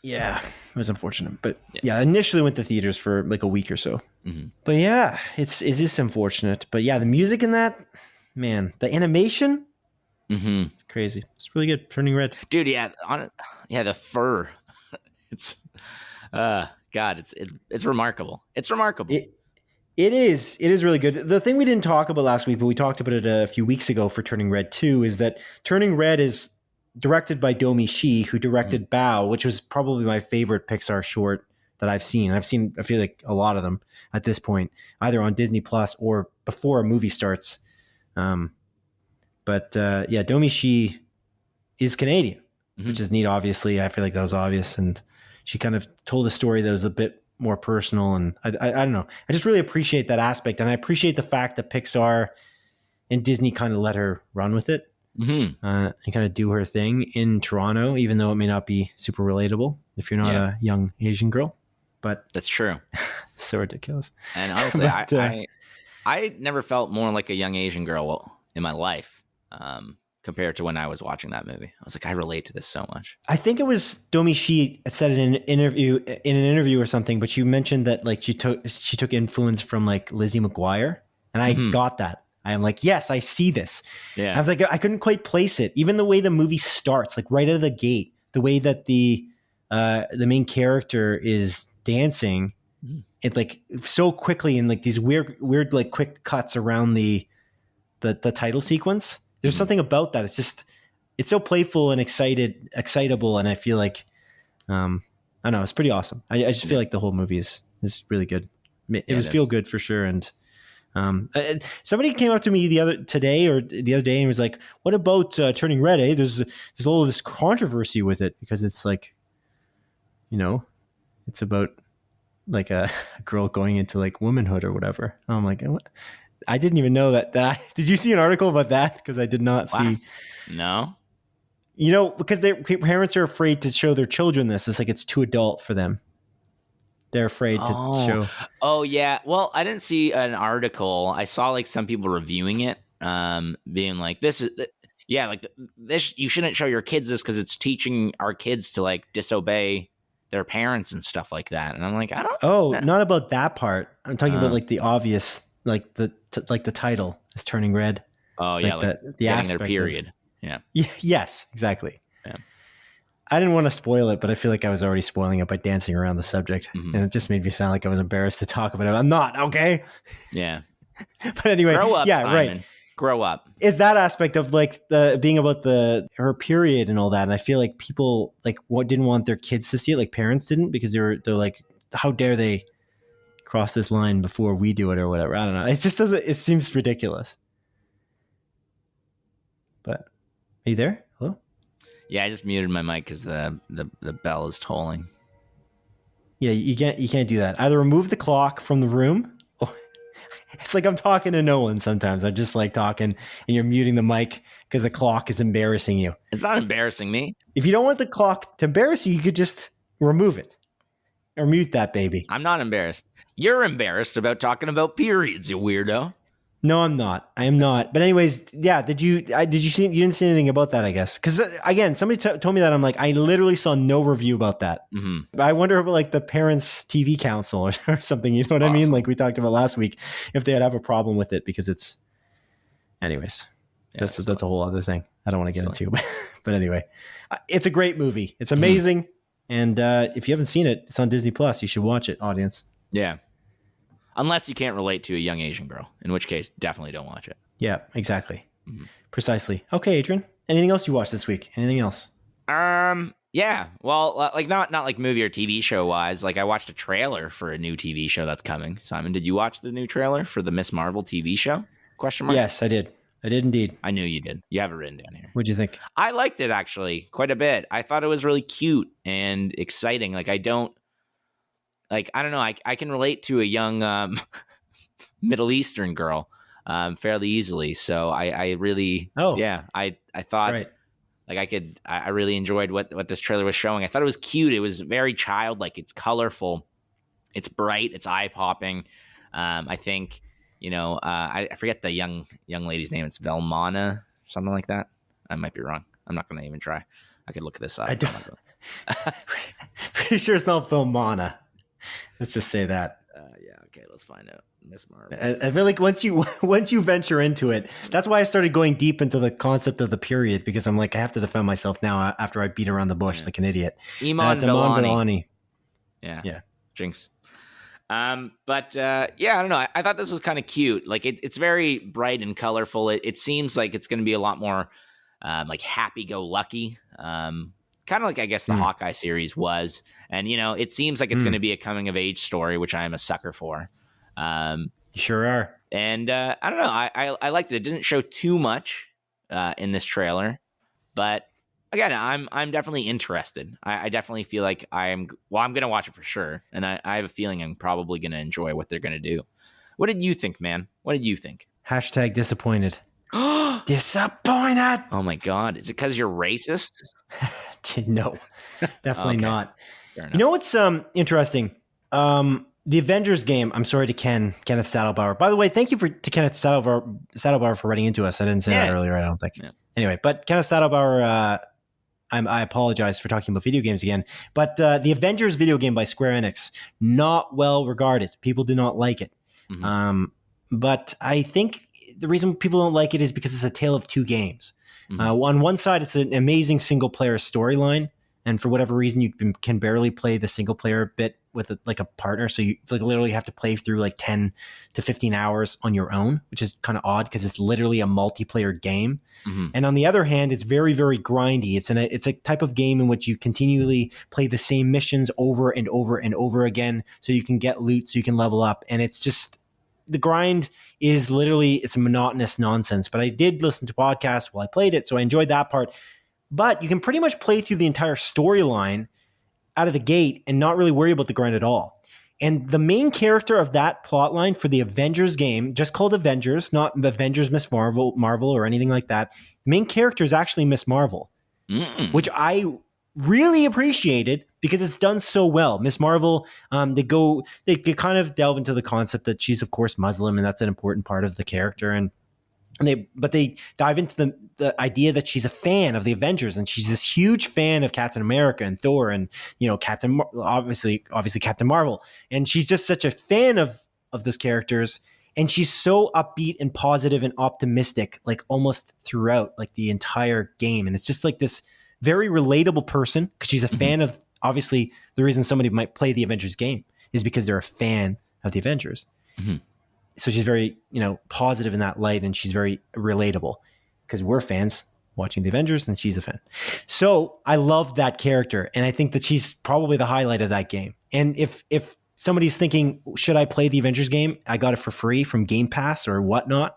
S1: Yeah, it was unfortunate, but initially went to theaters for like a week or so.
S2: Mm-hmm.
S1: But yeah, it is unfortunate. But yeah, the music in that, man, the animation, it's crazy. It's really good. Turning Red,
S2: dude. Yeah, the fur. It's, God, it's remarkable. It's remarkable.
S1: It is really good. The thing we didn't talk about last week, but we talked about it a few weeks ago for Turning Red 2, is that Turning Red is directed by Domi Shi, who directed Bao, which was probably my favorite Pixar short that I've seen. I feel like a lot of them at this point, either on Disney Plus or before a movie starts. But Domi Shi is Canadian, which is neat. Obviously, I feel like that was obvious. And she kind of told a story that was a bit more personal. And I don't know. I just really appreciate that aspect. And I appreciate the fact that Pixar and Disney kind of let her run with it. And kind of do her thing in Toronto, even though it may not be super relatable if you're not a young Asian girl. But
S2: that's true.
S1: So ridiculous.
S2: And honestly, I never felt more like a young Asian girl in my life compared to when I was watching that movie. I was like, I relate to this so much. I
S1: think it was Domi Shi said in an interview or something, but you mentioned that like she took influence from like Lizzie McGuire, and I got that. I am like, yes, I see this. Yeah. I was like, I couldn't quite place it. Even the way the movie starts, like right out of the gate, the way that the main character is dancing, it like so quickly and like these weird like quick cuts around the title sequence. There's something about that. It's so playful and excitable, and I feel like I don't know, it's pretty awesome. I just feel like the whole movie is really good. It was feel good for sure, and. Somebody came up to me the other day and was like, what about Turning Red? There's all this controversy with it because it's like, it's about like a girl going into like womanhood or whatever. I'm like, what? I didn't even know that. Did you see an article about that? Because I did not see.
S2: No.
S1: You know, because their parents are afraid to show their children this. It's like it's too adult for them. They're afraid to show.
S2: Oh yeah. Well, I didn't see an article. I saw like some people reviewing it, being like, "This is, like this. You shouldn't show your kids this because it's teaching our kids to like disobey their parents and stuff like that." And I'm like, I don't.
S1: Oh, not about that part. I'm talking about like the obvious, like the title is turning red.
S2: Oh yeah, like
S1: the
S2: getting their period. Yeah.
S1: Yes, exactly.
S2: Yeah.
S1: I didn't want to spoil it, but I feel like I was already spoiling it by dancing around the subject. And it just made me sound like I was embarrassed to talk about it. I'm not, okay?
S2: Yeah.
S1: But anyway,
S2: grow up, Simon.
S1: Right.
S2: Grow up.
S1: It's that aspect of like the being about her period and all that. And I feel like people like didn't want their kids to see it, like parents didn't, because they're like, how dare they cross this line before we do it or whatever. I don't know. It just it seems ridiculous. But are you there? Hello?
S2: Yeah, I just muted my mic because the bell is tolling.
S1: Yeah, you can't do that. Either remove the clock from the room. It's like I'm talking to no one sometimes. I'm just like talking and you're muting the mic because the clock is embarrassing you.
S2: It's not embarrassing me.
S1: If you don't want the clock to embarrass you, you could just remove it or mute that baby.
S2: I'm not embarrassed. You're embarrassed about talking about periods, you weirdo.
S1: No, I'm not. I am not. But anyways, yeah. Did you see? You didn't see anything about that, I guess. Because again, somebody told me that. I'm like, I literally saw no review about that.
S2: Mm-hmm.
S1: I wonder about like the parents' TV council or something. You know what I mean? Like we talked about last week, if they'd have a problem with it because it's. Anyways, yeah, that's a whole other thing. I don't want to get into, but anyway, it's a great movie. It's amazing, and if you haven't seen it, it's on Disney Plus. You should watch it, audience.
S2: Yeah. Unless you can't relate to a young Asian girl, in which case, definitely don't watch it.
S1: Yeah, exactly. Mm-hmm. Precisely. Okay, Adrian. Anything else you watched this week? Anything else?
S2: Yeah. Well, like not like movie or TV show wise. Like I watched a trailer for a new TV show that's coming. Simon, did you watch the new trailer for the Miss Marvel TV show? Question mark.
S1: Yes, I did. I did indeed.
S2: I knew you did. You have it written down here.
S1: What'd you think?
S2: I liked it actually quite a bit. I thought it was really cute and exciting. Like I don't know. I can relate to a young Middle Eastern girl fairly easily. So I really, I thought like I really enjoyed what this trailer was showing. I thought it was cute. It was very childlike. It's colorful. It's bright. It's eye popping. I think, I forget the young lady's name. It's Velmana, something like that. I might be wrong. I'm not going to even try. I could look this up.
S1: I don't. Pretty sure it's not Velmana. Let's just say that.
S2: Yeah. Okay. Let's find out. Miss Marvel.
S1: I feel like once you venture into it, that's why I started going deep into the concept of the period, because I'm like, I have to defend myself now after I beat around the bush like an idiot.
S2: Iman Vellani.
S1: Yeah.
S2: Jinx. I don't know. I thought this was kind of cute. Like it's very bright and colorful. It seems like it's going to be a lot more like happy-go-lucky. Kind of like I guess the Hawkeye series was, and it seems like it's going to be a coming of age story, which I am a sucker for.
S1: You sure are.
S2: And I don't know. I liked it. It didn't show too much in this trailer, but again, I'm definitely interested. I definitely feel like I'm going to watch it for sure, and I have a feeling I'm probably going to enjoy what they're going to do. What did you think, man? What did you think?
S1: # disappointed. Disappointed.
S2: Oh my God! Is it because you're racist?
S1: No, definitely not.
S2: You
S1: know what's interesting? The Avengers game. I'm sorry to Kenneth Saddlebauer. By the way, thank you to Kenneth Saddlebauer for writing into us. I didn't say that earlier, I don't think. Yeah. Anyway, but Kenneth Saddlebauer, I apologize for talking about video games again. But the Avengers video game by Square Enix, not well regarded. People do not like it. Mm-hmm. But I think the reason people don't like it is because it's a tale of two games. Mm-hmm. On one side, it's an amazing single player storyline, and for whatever reason, you can barely play the single player bit with a partner. So you literally have to play through like 10 to 15 hours on your own, which is kind of odd because it's literally a multiplayer game. Mm-hmm. And on the other hand, it's very, very grindy. It's a type of game in which you continually play the same missions over and over and over again, so you can get loot, so you can level up, and it's just. The grind is literally, it's monotonous nonsense, but I did listen to podcasts while I played it, so I enjoyed that part. But you can pretty much play through the entire storyline out of the gate and not really worry about the grind at all. And the main character of that plotline for the Avengers game, just called Avengers, not Avengers Miss Marvel or anything like that, the main character is actually Miss Marvel. which I really appreciated because it's done so well. Miss Marvel, they kind of delve into the concept that she's of course Muslim, and that's an important part of the character, and they dive into the idea that she's a fan of the Avengers, and she's this huge fan of Captain America and Thor, and obviously Captain Marvel, and she's just such a fan of those characters, and she's so upbeat and positive and optimistic, like almost throughout like the entire game, and it's just like this very relatable person because she's a fan of, obviously the reason somebody might play the Avengers game is because they're a fan of the Avengers. So she's very, positive in that light, and she's very relatable because we're fans watching the Avengers and she's a fan. So I love that character, and I think that she's probably the highlight of that game. And if somebody's thinking, should I play the Avengers game? I got it for free from Game Pass or whatnot,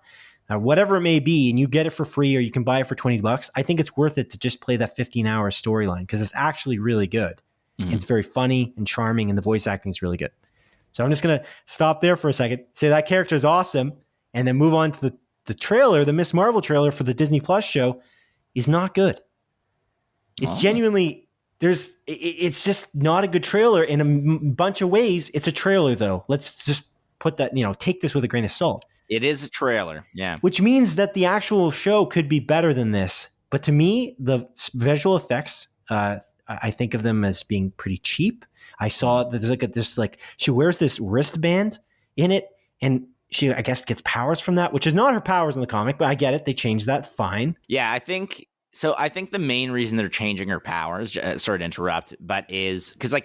S1: whatever it may be, and you get it for free or you can buy it for $20. I think it's worth it to just play that 15-hour storyline because it's actually really good. It's very funny and charming, and the voice acting is really good. So I'm just going to stop there for a second, say that character is awesome, and then move on to the trailer. The Miss Marvel trailer for the Disney Plus show is not good. It's genuinely, it's just not a good trailer in a bunch of ways. It's a trailer, though. Let's just put that, take this with a grain of salt.
S2: It is a trailer, yeah.
S1: Which means that the actual show could be better than this. But to me, the visual effects, I think of them as being pretty cheap. I saw that there's she wears this wristband in it, and she, I guess, gets powers from that, which is not her powers in the comic, but I get it. They changed that. Fine.
S2: Yeah, I think the main reason they're changing her powers, sorry to interrupt, but is because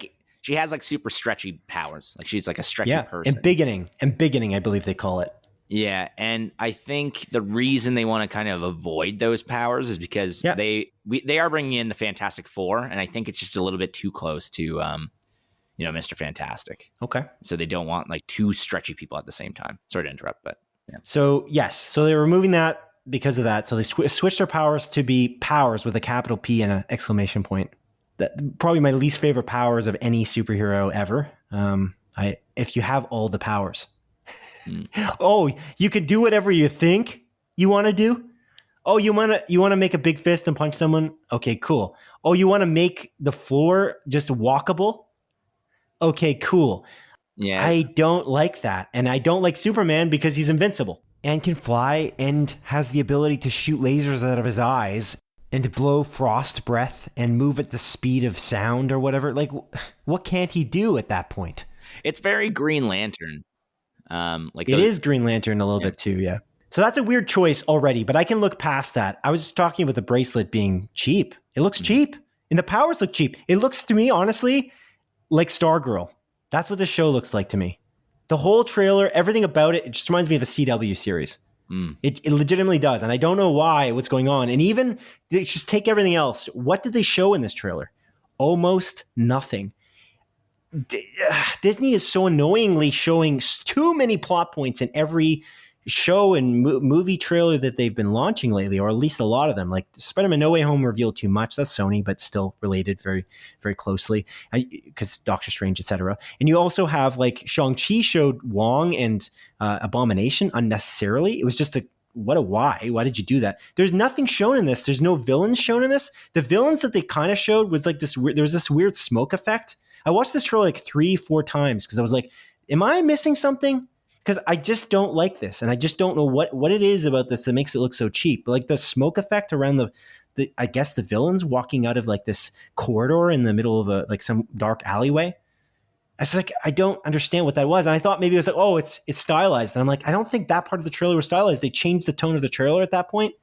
S2: she has super stretchy powers. Like she's like a stretchy person. And beginning, I believe they call it. Yeah, and I think the reason they want to kind of avoid those powers is because they are bringing in the Fantastic Four, and I think it's just a little bit too close to Mr. Fantastic.
S1: Okay.
S2: So they don't want two stretchy people at the same time. Sorry to interrupt, but yeah.
S1: So yes, so they're removing that because of that. So they switched their powers to be powers with a capital P and an exclamation point. That probably my least favorite powers of any superhero ever. If you have all the powers. Oh, you could do whatever you think you want to do. Oh, you want to make a big fist and punch someone? Okay, cool. Oh, you want to make the floor just walkable? Okay, cool.
S2: Yeah.
S1: I don't like that. And I don't like Superman because he's invincible and can fly and has the ability to shoot lasers out of his eyes and blow frost breath and move at the speed of sound or whatever. What can't he do at that point?
S2: It's very Green Lantern.
S1: It is Green Lantern a little bit too, yeah. So that's a weird choice already, but I can look past that. I was just talking about the bracelet being cheap. It looks cheap, and the powers look cheap. It looks to me, honestly, like Stargirl. That's what the show looks like to me. The whole trailer, everything about it, it just reminds me of a CW series. It legitimately does, and I don't know what's going on. And even, just take everything else. What did they show in this trailer? Almost nothing. Disney is so annoyingly showing too many plot points in every show and movie trailer that they've been launching lately, or at least a lot of them. Like Spider-Man No Way Home revealed too much. That's Sony, but still related very, very closely because Doctor Strange, etc. And you also have Shang-Chi showed Wong and Abomination unnecessarily. It was just why? Why did you do that? There's nothing shown in this. There's no villains shown in this. The villains that they kind of showed was there was this weird smoke effect. I watched this trailer 3-4 times because I was like, am I missing something? Because I just don't like this. And I just don't know what it is about this that makes it look so cheap. But the smoke effect around the I guess the villains walking out of this corridor in the middle of some dark alleyway. I was I don't understand what that was. And I thought maybe it was it's stylized. And I'm I don't think that part of the trailer was stylized. They changed the tone of the trailer at that point.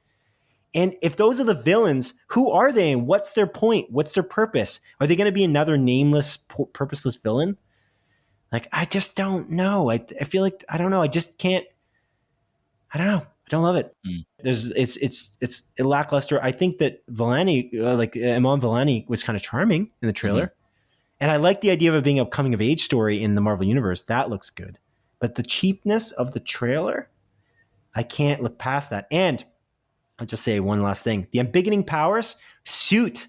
S1: And if those are the villains, who are they and what's their point? What's their purpose? Are they going to be another nameless, purposeless villain? I just don't know. I feel I don't know. I just can't. I don't know. I don't love it. It's lackluster. I think that Vellani, Iman Vellani, was kind of charming in the trailer. And I like the idea of it being a coming of age story in the Marvel Universe. That looks good. But the cheapness of the trailer, I can't look past that. And I'll just say one last thing. The unbeginning powers suit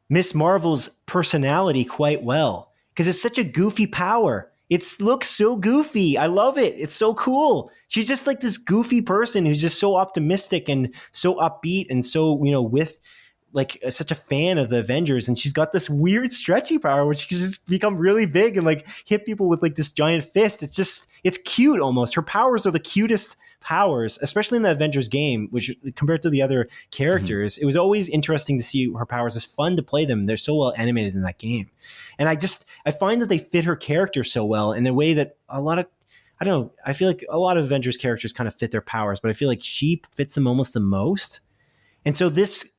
S1: Miss Marvel's personality quite well because it's such a goofy power. It looks so goofy. I love it. It's so cool. She's just this goofy person who's just so optimistic and so upbeat and so, like such a fan of the Avengers, and she's got this weird stretchy power which she can just become really big and like hit people with like this giant fist. It's cute almost. Her powers are the cutest powers, especially in the Avengers game, which compared to the other characters, it was always interesting to see her powers. It's fun to play them. They're so well animated in that game. And I find that they fit her character so well in a way that I don't know, I feel like a lot of Avengers characters kind of fit their powers, but I feel like she fits them almost the most. And so this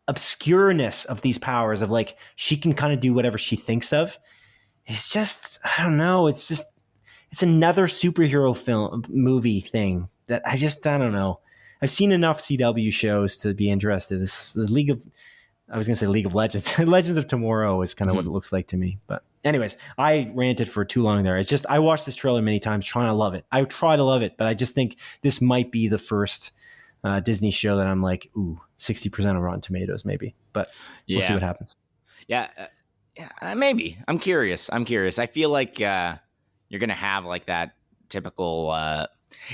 S1: obscureness of these powers of like, she can kind of do whatever she thinks of. It's just, I don't know. It's another superhero film movie thing that I don't know. I've seen enough CW shows to be interested. This League of Legends. Legends of Tomorrow is kind of what it looks like to me. But anyways, I ranted for too long there. It's just, I watched this trailer many times trying to love it. I try to love it, but I just think this might be the first Disney show that I'm like, ooh, 60% on Rotten Tomatoes, maybe. But we'll see what happens.
S2: Yeah, maybe. I'm curious. I feel like you're going to have like that typical...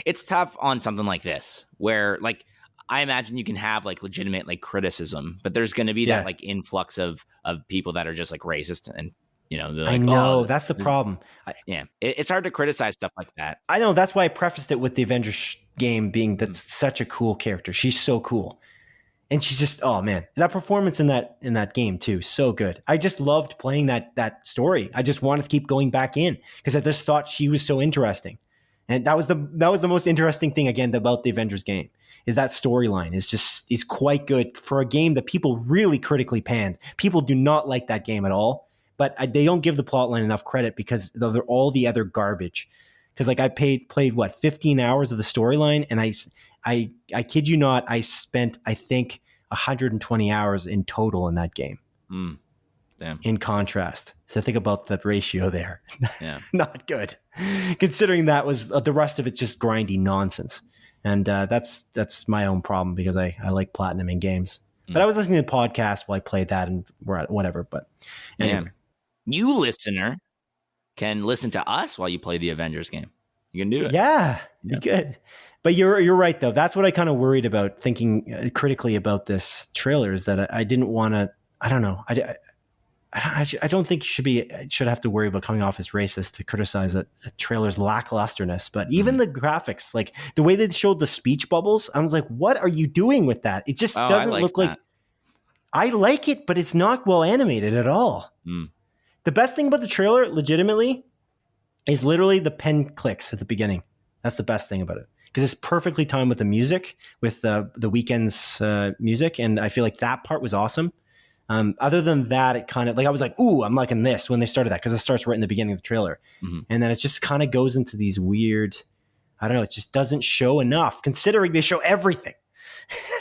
S2: it's tough on something like this, where like, I imagine you can have like legitimate like criticism, but there's going to be that like influx of people that are just like racist and, you know, like,
S1: I know, that's the problem.
S2: It's hard to criticize stuff like that.
S1: I know, that's why I prefaced it with the Avengers game being that's such a cool character. She's so cool. And she's just, oh man, that performance in that game too, so good. I just loved playing that story. I just wanted to keep going back in because I just thought she was so interesting. And that was the most interesting thing again about the Avengers game, is that storyline is quite good for a game that people really critically panned. People do not like that game at all, but they don't give the plotline enough credit because of all the other garbage. Because like I played what 15 hours of the storyline, and I kid you not, I spent I think 120 hours in total in that game.
S2: Damn.
S1: In contrast, so think about that ratio there.
S2: Yeah,
S1: not good. Considering that was the rest of it just grindy nonsense, and that's my own problem because I like platinum in games. But I was listening to the podcast while I played that, and whatever. But anyway.
S2: You listener can listen to us while you play the Avengers game. You can do it.
S1: Yeah, you could. But you're right though. That's what I kind of worried about thinking critically about this trailer, is that I didn't want to. I don't know. I don't think you should have to worry about coming off as racist to criticize a trailer's lacklusterness. But even the graphics, like the way they showed the speech bubbles, I was like, what are you doing with that? It just doesn't look like. I like it, but it's not well animated at all. The best thing about the trailer, legitimately, is literally the pen clicks at the beginning. That's the best thing about it, because it's perfectly timed with the music, with the Weeknd's music, and I feel like that part was awesome. Other than that, it kind of like I was like, ooh, I'm liking this when they started that, because it starts right in the beginning of the trailer. And then it just kind of goes into these weird, I don't know, it just doesn't show enough considering they show everything.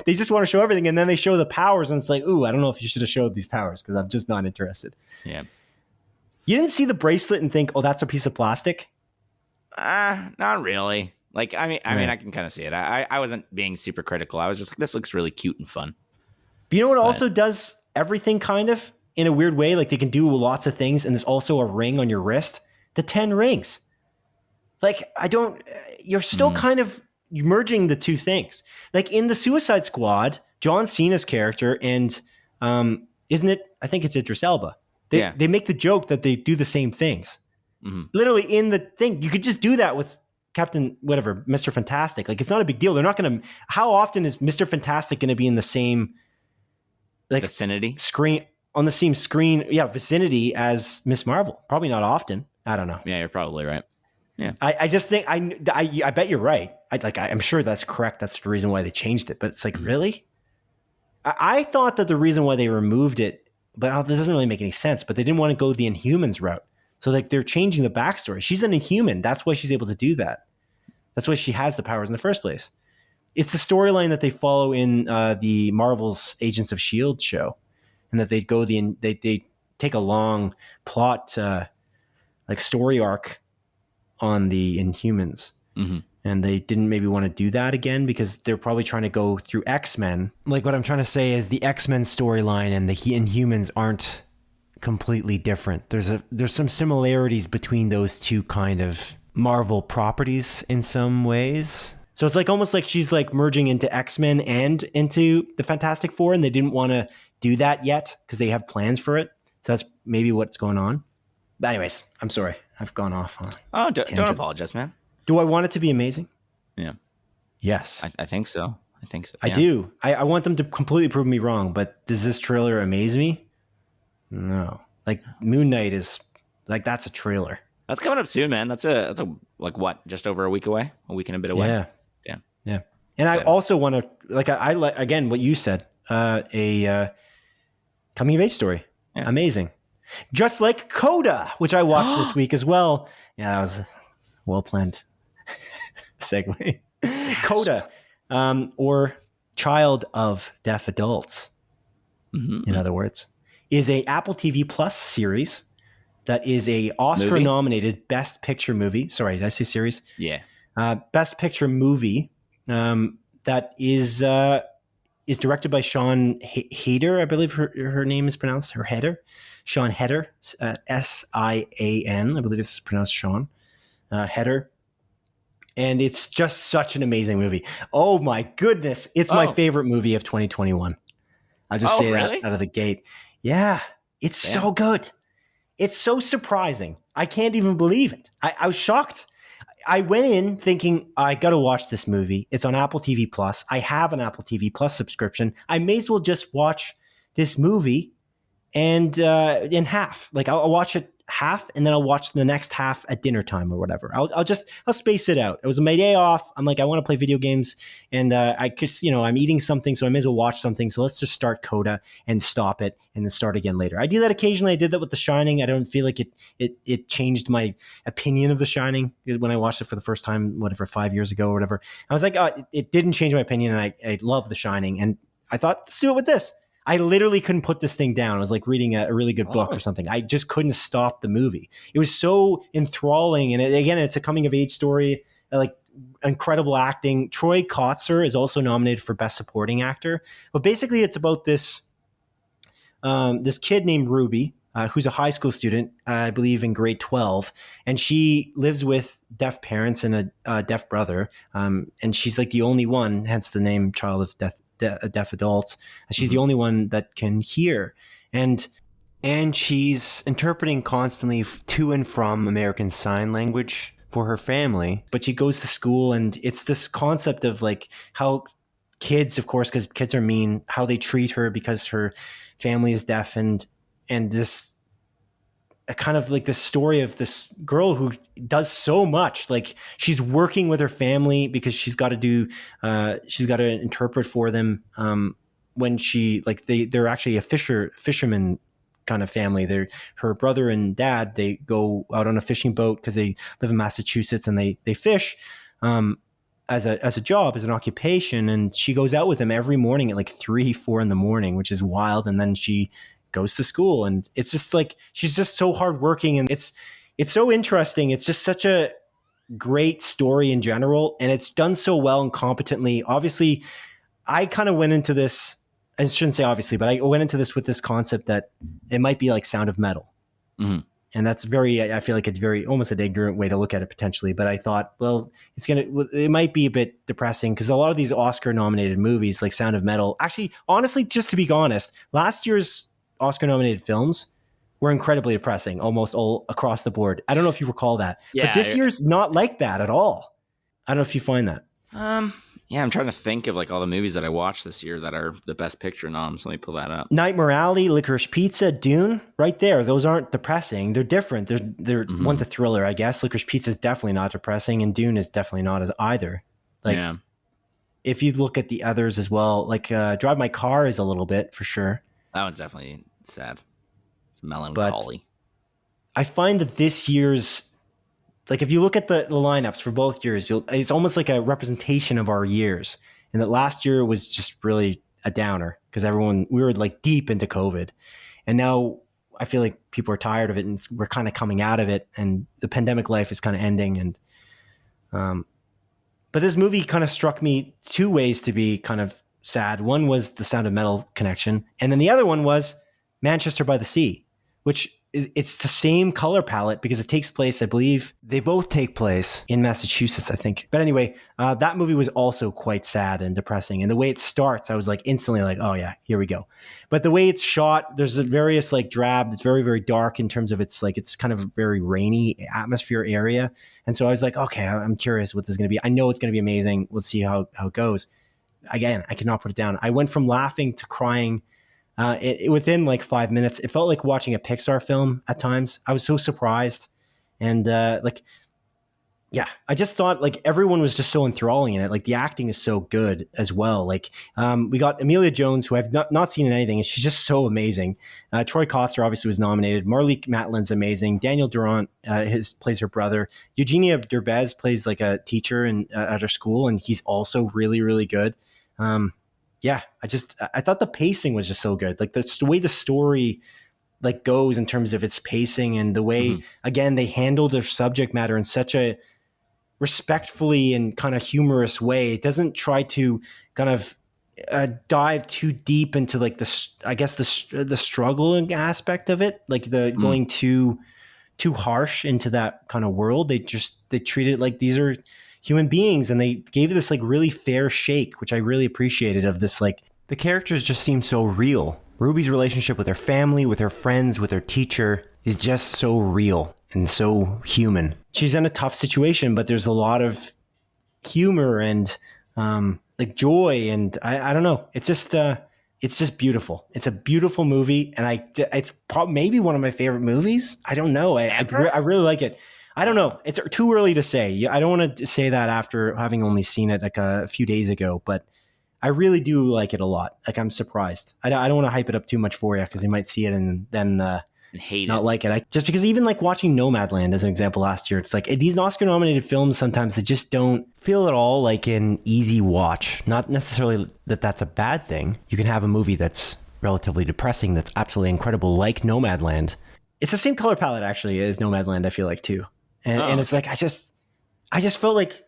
S1: They just want to show everything, and then they show the powers, and it's like, ooh, I don't know if you should have showed these powers because I'm just not interested.
S2: Yeah.
S1: You didn't see the bracelet and think, oh, that's a piece of plastic?
S2: Not really. Like, I mean, I can kind of see it. I wasn't being super critical. I was just like, this looks really cute and fun.
S1: But you know what also does everything kind of in a weird way? Like they can do lots of things, and there's also a ring on your wrist. The 10 rings. Like, you're still kind of merging the two things. Like in the Suicide Squad, John Cena's character and, isn't it? I think it's Idris Elba. They make the joke that they do the same things. Literally in the thing. You could just do that with Captain, whatever, Mr. Fantastic. Like, it's not a big deal. They're not going to, how often is Mr. Fantastic going to be in the same like
S2: vicinity
S1: screen, on the same screen? Yeah. Vicinity as Miss Marvel. Probably not often. I don't know.
S2: Yeah, you're probably right. Yeah.
S1: I just think, I bet you're right. I'm sure that's correct. That's the reason why they changed it, but it's like, really? I thought that the reason why they removed it, but this doesn't really make any sense, but they didn't want to go the Inhumans route. So like they're changing the backstory. She's an Inhuman. That's why she's able to do that. That's why she has the powers in the first place. It's the storyline that they follow in the Marvel's Agents of S.H.I.E.L.D. show, and that they take a long plot, like story arc on the Inhumans. And they didn't maybe want to do that again because they're probably trying to go through X-Men. Like what I'm trying to say is the X-Men storyline and the Inhumans aren't completely different. There's some similarities between those two kind of Marvel properties in some ways. So it's like almost like she's like merging into X-Men and into the Fantastic Four, and they didn't want to do that yet because they have plans for it. So that's maybe what's going on. But anyways, I'm sorry. I've gone off on
S2: Oh, don't apologize, man.
S1: Do I want it to be amazing?
S2: Yeah.
S1: Yes.
S2: I think so. Yeah.
S1: I do. I want them to completely prove me wrong, but does this trailer amaze me? No. Like Moon Knight is like, that's a trailer.
S2: That's coming up soon, man. That's a like what? Just over a week away? A week and a bit away?
S1: Yeah. And I also want to, like, I like, again, what you said, a coming of age story. Yeah. Amazing. Just like CODA, which I watched this week as well. Yeah, that was a well-planned segue. CODA, or Child of Deaf Adults, in other words, is a Apple TV Plus series that is a Oscar-nominated Best Picture movie. Sorry, did I say series?
S2: Yeah.
S1: Best Picture movie that is directed by Sean Heder. I believe her name is pronounced, Heder. Sean Heder, Sian. I believe it's pronounced Sean Heder. And it's just such an amazing movie. Oh my goodness. It's my favorite movie of 2021. I'll just say that out of the gate. Yeah, it's so good. It's so surprising. I can't even believe it. I was shocked. I went in thinking, I got to watch this movie. It's on Apple TV Plus. I have an Apple TV Plus subscription. I may as well just watch this movie and in half. Like I'll watch it half and then I'll watch the next half at dinner time or whatever. I'll space it out. It was my day off. I'm like, I want to play video games and I just, I'm eating something, so I may as well watch something. So let's just start CODA and stop it and then start again later. I do that occasionally. I did that with The Shining. I don't feel like it changed my opinion of The Shining when I watched it for the first time, 5 years ago or whatever. I was like, it didn't change my opinion, and I love The Shining. And I thought, let's do it with this. I literally couldn't put this thing down. I was like reading a really good book or something. I just couldn't stop the movie. It was so enthralling. And it's a coming of age story, like incredible acting. Troy Kotsur is also nominated for Best Supporting Actor. But basically it's about this kid named Ruby, who's a high school student, I believe in grade 12. And she lives with deaf parents and a deaf brother. And she's like the only one, hence the name Child of Deaf Adults. She's the only one that can hear, and she's interpreting constantly to and from American Sign Language for her family. But she goes to school, and it's this concept of like how kids, of course, because kids are mean, how they treat her because her family is deaf, and this kind of like this story of this girl who does so much. Like she's working with her family because she's got to interpret for them. When they're actually a fisherman kind of family. Her brother and dad, they go out on a fishing boat because they live in Massachusetts, and they fish, as a job, as an occupation. And she goes out with them every morning at like 3-4 in the morning, which is wild. And then she goes to school, and it's just like she's just so hardworking, and it's so interesting. It's just such a great story in general, and it's done so well and competently. Obviously, I kind of went into this, I shouldn't say obviously, but I went into this with this concept that it might be like Sound of Metal. Mm-hmm. And that's I feel like it's very almost an ignorant way to look at it potentially. But I thought, well, it might be a bit depressing because a lot of these Oscar nominated movies like Sound of Metal, actually, honestly, just to be honest, last year's Oscar-nominated films were incredibly depressing, almost all across the board. I don't know if you recall that. Yeah, but this year's not like that at all. I don't know if you find that.
S2: Yeah, I'm trying to think of like all the movies that I watched this year that are the Best Picture noms. Let me pull that up.
S1: Nightmare Alley, Licorice Pizza, Dune, right there. Those aren't depressing. They're different. They're one's a thriller, I guess. Licorice Pizza is definitely not depressing, and Dune is definitely not as either. Like, if you look at the others as well, like Drive My Car is a little bit for sure.
S2: That one's definitely sad. It's melancholy.
S1: But I find that this year's, like if you look at the lineups for both years, it's almost like a representation of our years. And that last year was just really a downer because we were like deep into COVID. And now I feel like people are tired of it, and we're kind of coming out of it, and the pandemic life is kind of ending. And but this movie kind of struck me two ways to be kind of sad. One was the Sound of Metal connection, and then the other one was Manchester by the Sea, which it's the same color palette because it takes place, I believe they both take place in Massachusetts, I think. But anyway, that movie was also quite sad and depressing. And the way it starts, I was like instantly like, oh yeah, here we go. But the way it's shot, there's a various like drab, it's very, very dark in terms of it's kind of a very rainy atmosphere area. And so I was like, okay, I'm curious what this is going to be. I know it's going to be amazing. Let's see how it goes. Again, I cannot put it down. I went from laughing to crying within like 5 minutes. It felt like watching a Pixar film at times. I was so surprised. And I just thought like everyone was just so enthralling in it. Like the acting is so good as well. Like we got Emilia Jones, who I've not seen in anything, and she's just so amazing. Troy Kotsur obviously was nominated. Marlee Matlin's amazing. Daniel Durant plays her brother. Eugenia Derbez plays like a teacher at her school, and he's also really, really good. I thought the pacing was just so good. Like the way the story like goes in terms of its pacing and the way, again, they handle their subject matter in such a respectfully and kind of humorous way. It doesn't try to kind of dive too deep into like the struggling aspect of it, like the going too harsh into that kind of world. They treat it like these are human beings, and they gave this like really fair shake, which I really appreciated. Of this, like the characters just seem so real. Ruby's relationship with her family, with her friends, with her teacher is just so real and so human. She's in a tough situation, but there's a lot of humor and like joy, and I don't know. It's just beautiful. It's a beautiful movie, and it's probably maybe one of my favorite movies. I don't know. I really like it. I don't know. It's too early to say. I don't want to say that after having only seen it like a few days ago, but I really do like it a lot. Like I'm surprised. I don't want to hype it up too much for you because you might see it and then
S2: hate
S1: not
S2: it.
S1: Like it. Just because even like watching Nomadland as an example last year, it's like these Oscar nominated films sometimes they just don't feel at all like an easy watch. Not necessarily that that's a bad thing. You can have a movie that's relatively depressing that's absolutely incredible, like Nomadland. It's the same color palette actually as Nomadland, I feel like too. And it's like I just felt like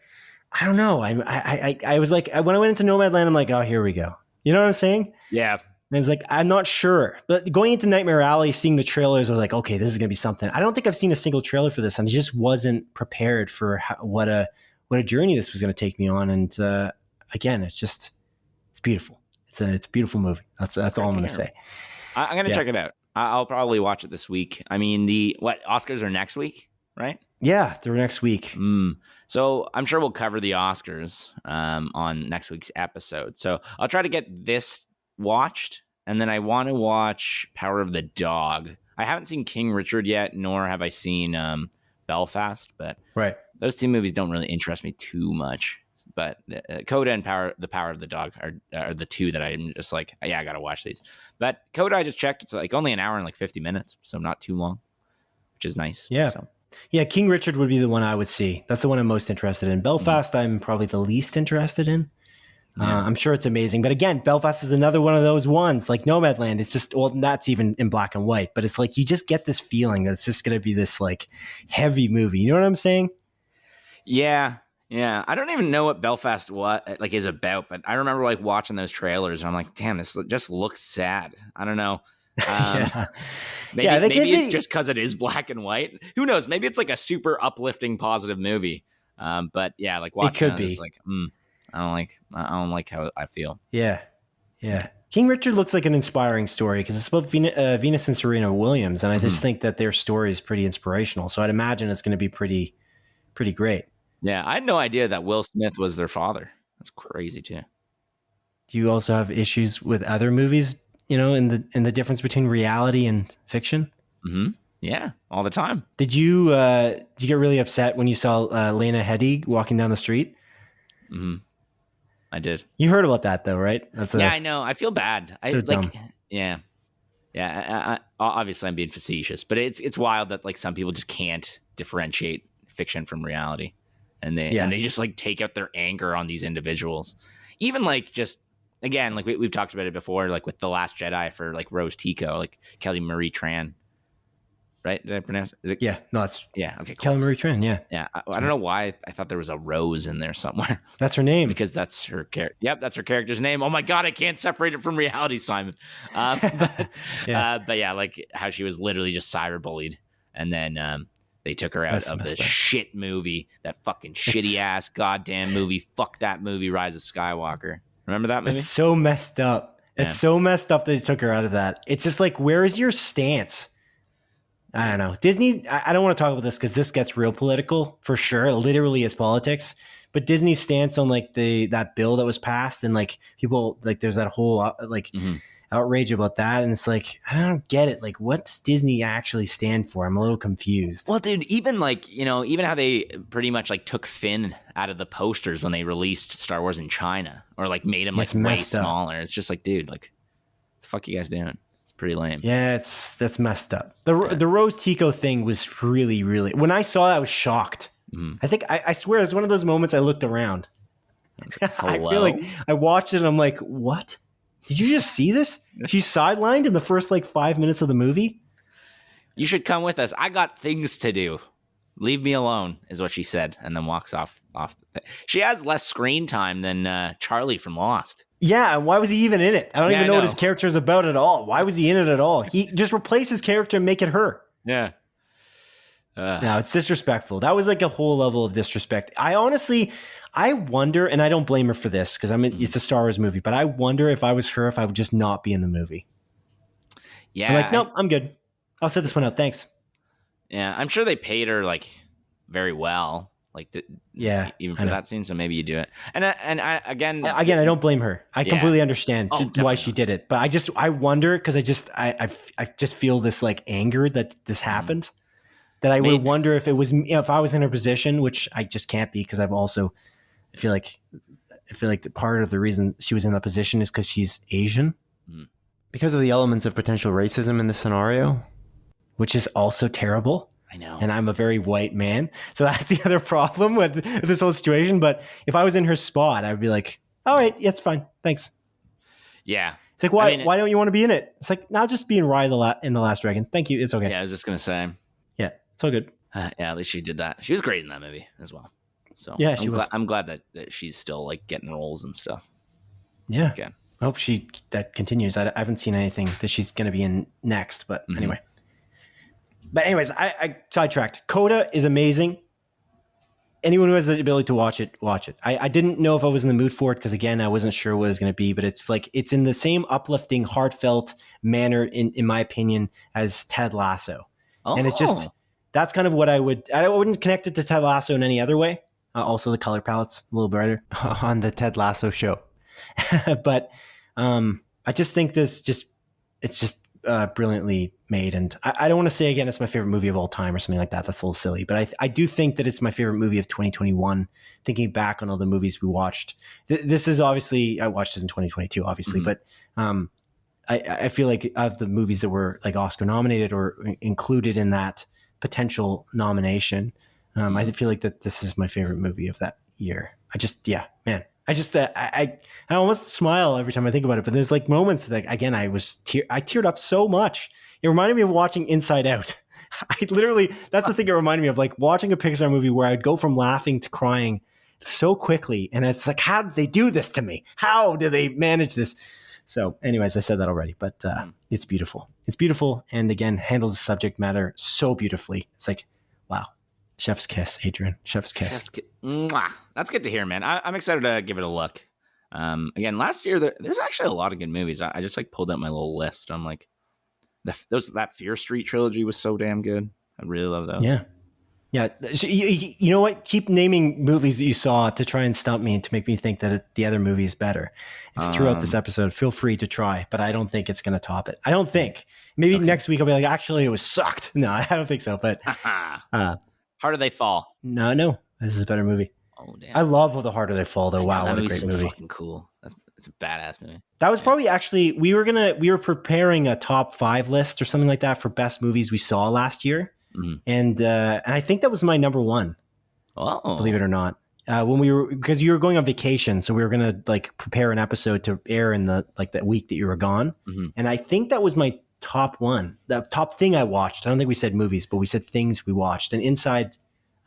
S1: I don't know. I was like when I went into Nomadland, I'm like, oh, here we go. You know what I'm saying?
S2: Yeah.
S1: And it's like I'm not sure, but going into Nightmare Alley, seeing the trailers, I was like, okay, this is gonna be something. I don't think I've seen a single trailer for this, and I just wasn't prepared for what a journey this was gonna take me on. And again, it's beautiful. It's a beautiful movie. That's all I'm gonna say.
S2: I'm gonna check it out. I'll probably watch it this week. I mean, Oscars are next week, right?
S1: Yeah, they're next week.
S2: So I'm sure we'll cover the Oscars on next week's episode. So I'll try to get this watched, and then I want to watch Power of the Dog. I haven't seen King Richard yet, nor have I seen Belfast, but those two movies don't really interest me too much. But CODA and the Power of the Dog are the two that I'm just like, yeah, I gotta watch these. But CODA, I just checked, it's like only an hour and like 50 minutes, so not too long, which is nice.
S1: Yeah.
S2: So.
S1: Yeah, King Richard would be the one I would see. That's the one I'm most interested in. Belfast, I'm probably the least interested in. Yeah. I'm sure it's amazing. But again, Belfast is another one of those ones, like Nomadland. It's just, well, that's even in black and white. But it's like, you just get this feeling that it's just going to be this like heavy movie. You know what I'm saying?
S2: Yeah. Yeah. I don't even know what Belfast is about. But I remember like watching those trailers and I'm like, damn, this just looks sad. I don't know. Maybe it's just because it is black and white. Who knows? Maybe it's like a super uplifting, positive movie. But yeah, like watching it could be. It's like, I don't like how I feel.
S1: Yeah, yeah. King Richard looks like an inspiring story because it's about Venus and Serena Williams, and I just think that their story is pretty inspirational. So I'd imagine it's going to be pretty great.
S2: Yeah, I had no idea that Will Smith was their father. That's crazy too.
S1: Do you also have issues with other movies? You know, in the difference between reality and fiction?
S2: Mm-hmm. Yeah, all the time.
S1: Did you get really upset when you saw Lena Headey walking down the street?
S2: Mm-hmm. I did.
S1: You heard about that though, right?
S2: I know. I feel bad.
S1: Dumb.
S2: Yeah. I obviously, I'm being facetious, but it's wild that like some people just can't differentiate fiction from reality, and they just like take out their anger on these individuals, even like just. Again, like we've talked about it before, like with The Last Jedi for like Rose Tico, like Kelly Marie Tran. right? Did I pronounce? Is it?
S1: Yeah, no, it's
S2: Yeah. Okay. Cool.
S1: Kelly Marie Tran. Yeah,
S2: Yeah. I don't know why I thought there was a Rose in there somewhere.
S1: that's her name.
S2: Because that's her character. Yep, that's her character's name. Oh my god, I can't separate it from reality, Simon. But yeah, like how she was literally just cyberbullied, and then they took her out of the shit movie, that fucking shitty ass goddamn movie. Fuck that movie, Rise of Skywalker. Remember that movie?
S1: It's so messed up. It's so messed up that they took her out of that. It's just like, where is your stance? I don't know. Disney, I don't want to talk about this because this gets real political for sure. It literally is politics. But Disney's stance on like that bill that was passed, and like people, like there's that whole like outrage about that, and it's like, I don't get it. Like, what does Disney actually stand for? I'm a little confused.
S2: Well, dude, even like, even how they pretty much like took Finn out of the posters when they released Star Wars in China, or like made him like way smaller. It's just like, dude, like, the fuck you guys doing? It's pretty lame.
S1: Yeah, that's messed up. The Rose Tico thing was really, really. When I saw that, I was shocked. I think I swear it's one of those moments I looked around. I feel like I watched it and I'm like, what? Did you just see this? She's sidelined in the first like 5 minutes of the movie.
S2: You should come with us. I got things to do. Leave me alone, is what she said, and then walks off. She has less screen time than Charlie from Lost.
S1: Yeah, and why was he even in it? I don't even know what his character is about at all. Why was he in it at all? He just replace his character and make it her.
S2: Yeah.
S1: No, it's disrespectful. That was like a whole level of disrespect. I wonder, and I don't blame her for this because it's a Star Wars movie, but I wonder if I was her, if I would just not be in the movie.
S2: Yeah.
S1: I'm like, nope, I'm good. I'll set this one out. Thanks.
S2: Yeah, I'm sure they paid her like very well, like even for that scene. So maybe you do it. And again,
S1: I don't blame her. I completely understand why she did it, but I wonder because I just feel this like anger that this happened. That I would wonder if it was, if I was in her position, which I just can't be because I feel like the part of the reason she was in that position is because she's Asian, because of the elements of potential racism in this scenario, which is also terrible.
S2: I know. And
S1: I'm a very white man, so that's the other problem with this whole situation. But if I was in her spot, I would be like, all right, yeah, it's fine, thanks.
S2: Yeah.
S1: It's like, why don't you want to be in it? It's like, now just be in Raya in The Last Dragon. Thank you, it's okay.
S2: Yeah, I was just gonna say.
S1: Yeah. It's all good.
S2: Yeah, at least she did that. She was great in that movie as well. So
S1: yeah,
S2: I'm glad that she's still like getting roles and stuff.
S1: Yeah. Okay. I hope that continues. I haven't seen anything that she's going to be in next, but anyway. But anyways, I sidetracked. CODA is amazing. Anyone who has the ability to watch it, watch it. I didn't know if I was in the mood for it because again, I wasn't sure what it was going to be, but it's like, it's in the same uplifting, heartfelt manner in my opinion as Ted Lasso. Oh. And it's just, that's kind of what I wouldn't connect it to Ted Lasso in any other way. Also the color palette's a little brighter on the Ted Lasso show. But I just think it's just brilliantly made. And I don't want to say again, it's my favorite movie of all time or something like that. That's a little silly, but I do think that it's my favorite movie of 2021, thinking back on all the movies we watched. This is obviously, I watched it in 2022, obviously, but I feel like of the movies that were like Oscar nominated or included in that potential nomination, I feel like that this is my favorite movie of that year. I almost smile every time I think about it, but there's like moments that again, I teared up so much. It reminded me of watching Inside Out. That's the thing it reminded me of, like watching a Pixar movie where I'd go from laughing to crying so quickly. And it's like, how did they do this to me? How do they manage this? So anyways, I said that already, but it's beautiful. It's beautiful. And again, handles the subject matter so beautifully. It's like, wow. Chef's kiss, Adrian. Chef's kiss.
S2: Mwah. That's good to hear, man. I'm excited to give it a look. Again, last year, there's actually a lot of good movies. I just like pulled out my little list. I'm like, that Fear Street trilogy was so damn good. I really love those.
S1: Yeah. Yeah. So you know what? Keep naming movies that you saw to try and stump me and to make me think that the other movie is better. Throughout this episode, feel free to try, but I don't think it's going to top it. I don't think. Maybe next week I'll be like, actually, it was sucked. No, I don't think so. But
S2: Harder They Fall.
S1: No. This is a better movie. Oh, damn. I love The Harder They Fall, though. Wow, what a great movie.
S2: Fucking cool. It's a badass movie.
S1: That was probably actually, we were preparing a top 5 list or something like that for best movies we saw last year. Mm-hmm. And I think that was my number 1. Oh, believe it or not. Because you were going on vacation, so we were gonna like prepare an episode to air in the week that you were gone. Mm-hmm. And I think that was my top one, the top thing I watched. I don't think we said movies, but we said things we watched. And Inside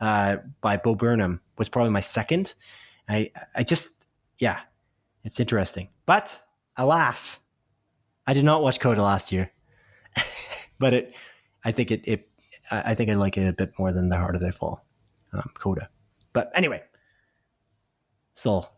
S1: by Bo Burnham was probably my second. I just, yeah, it's interesting. But alas, I did not watch CODA last year. But I think I like it a bit more than The Harder They Fall, CODA. But anyway, it's all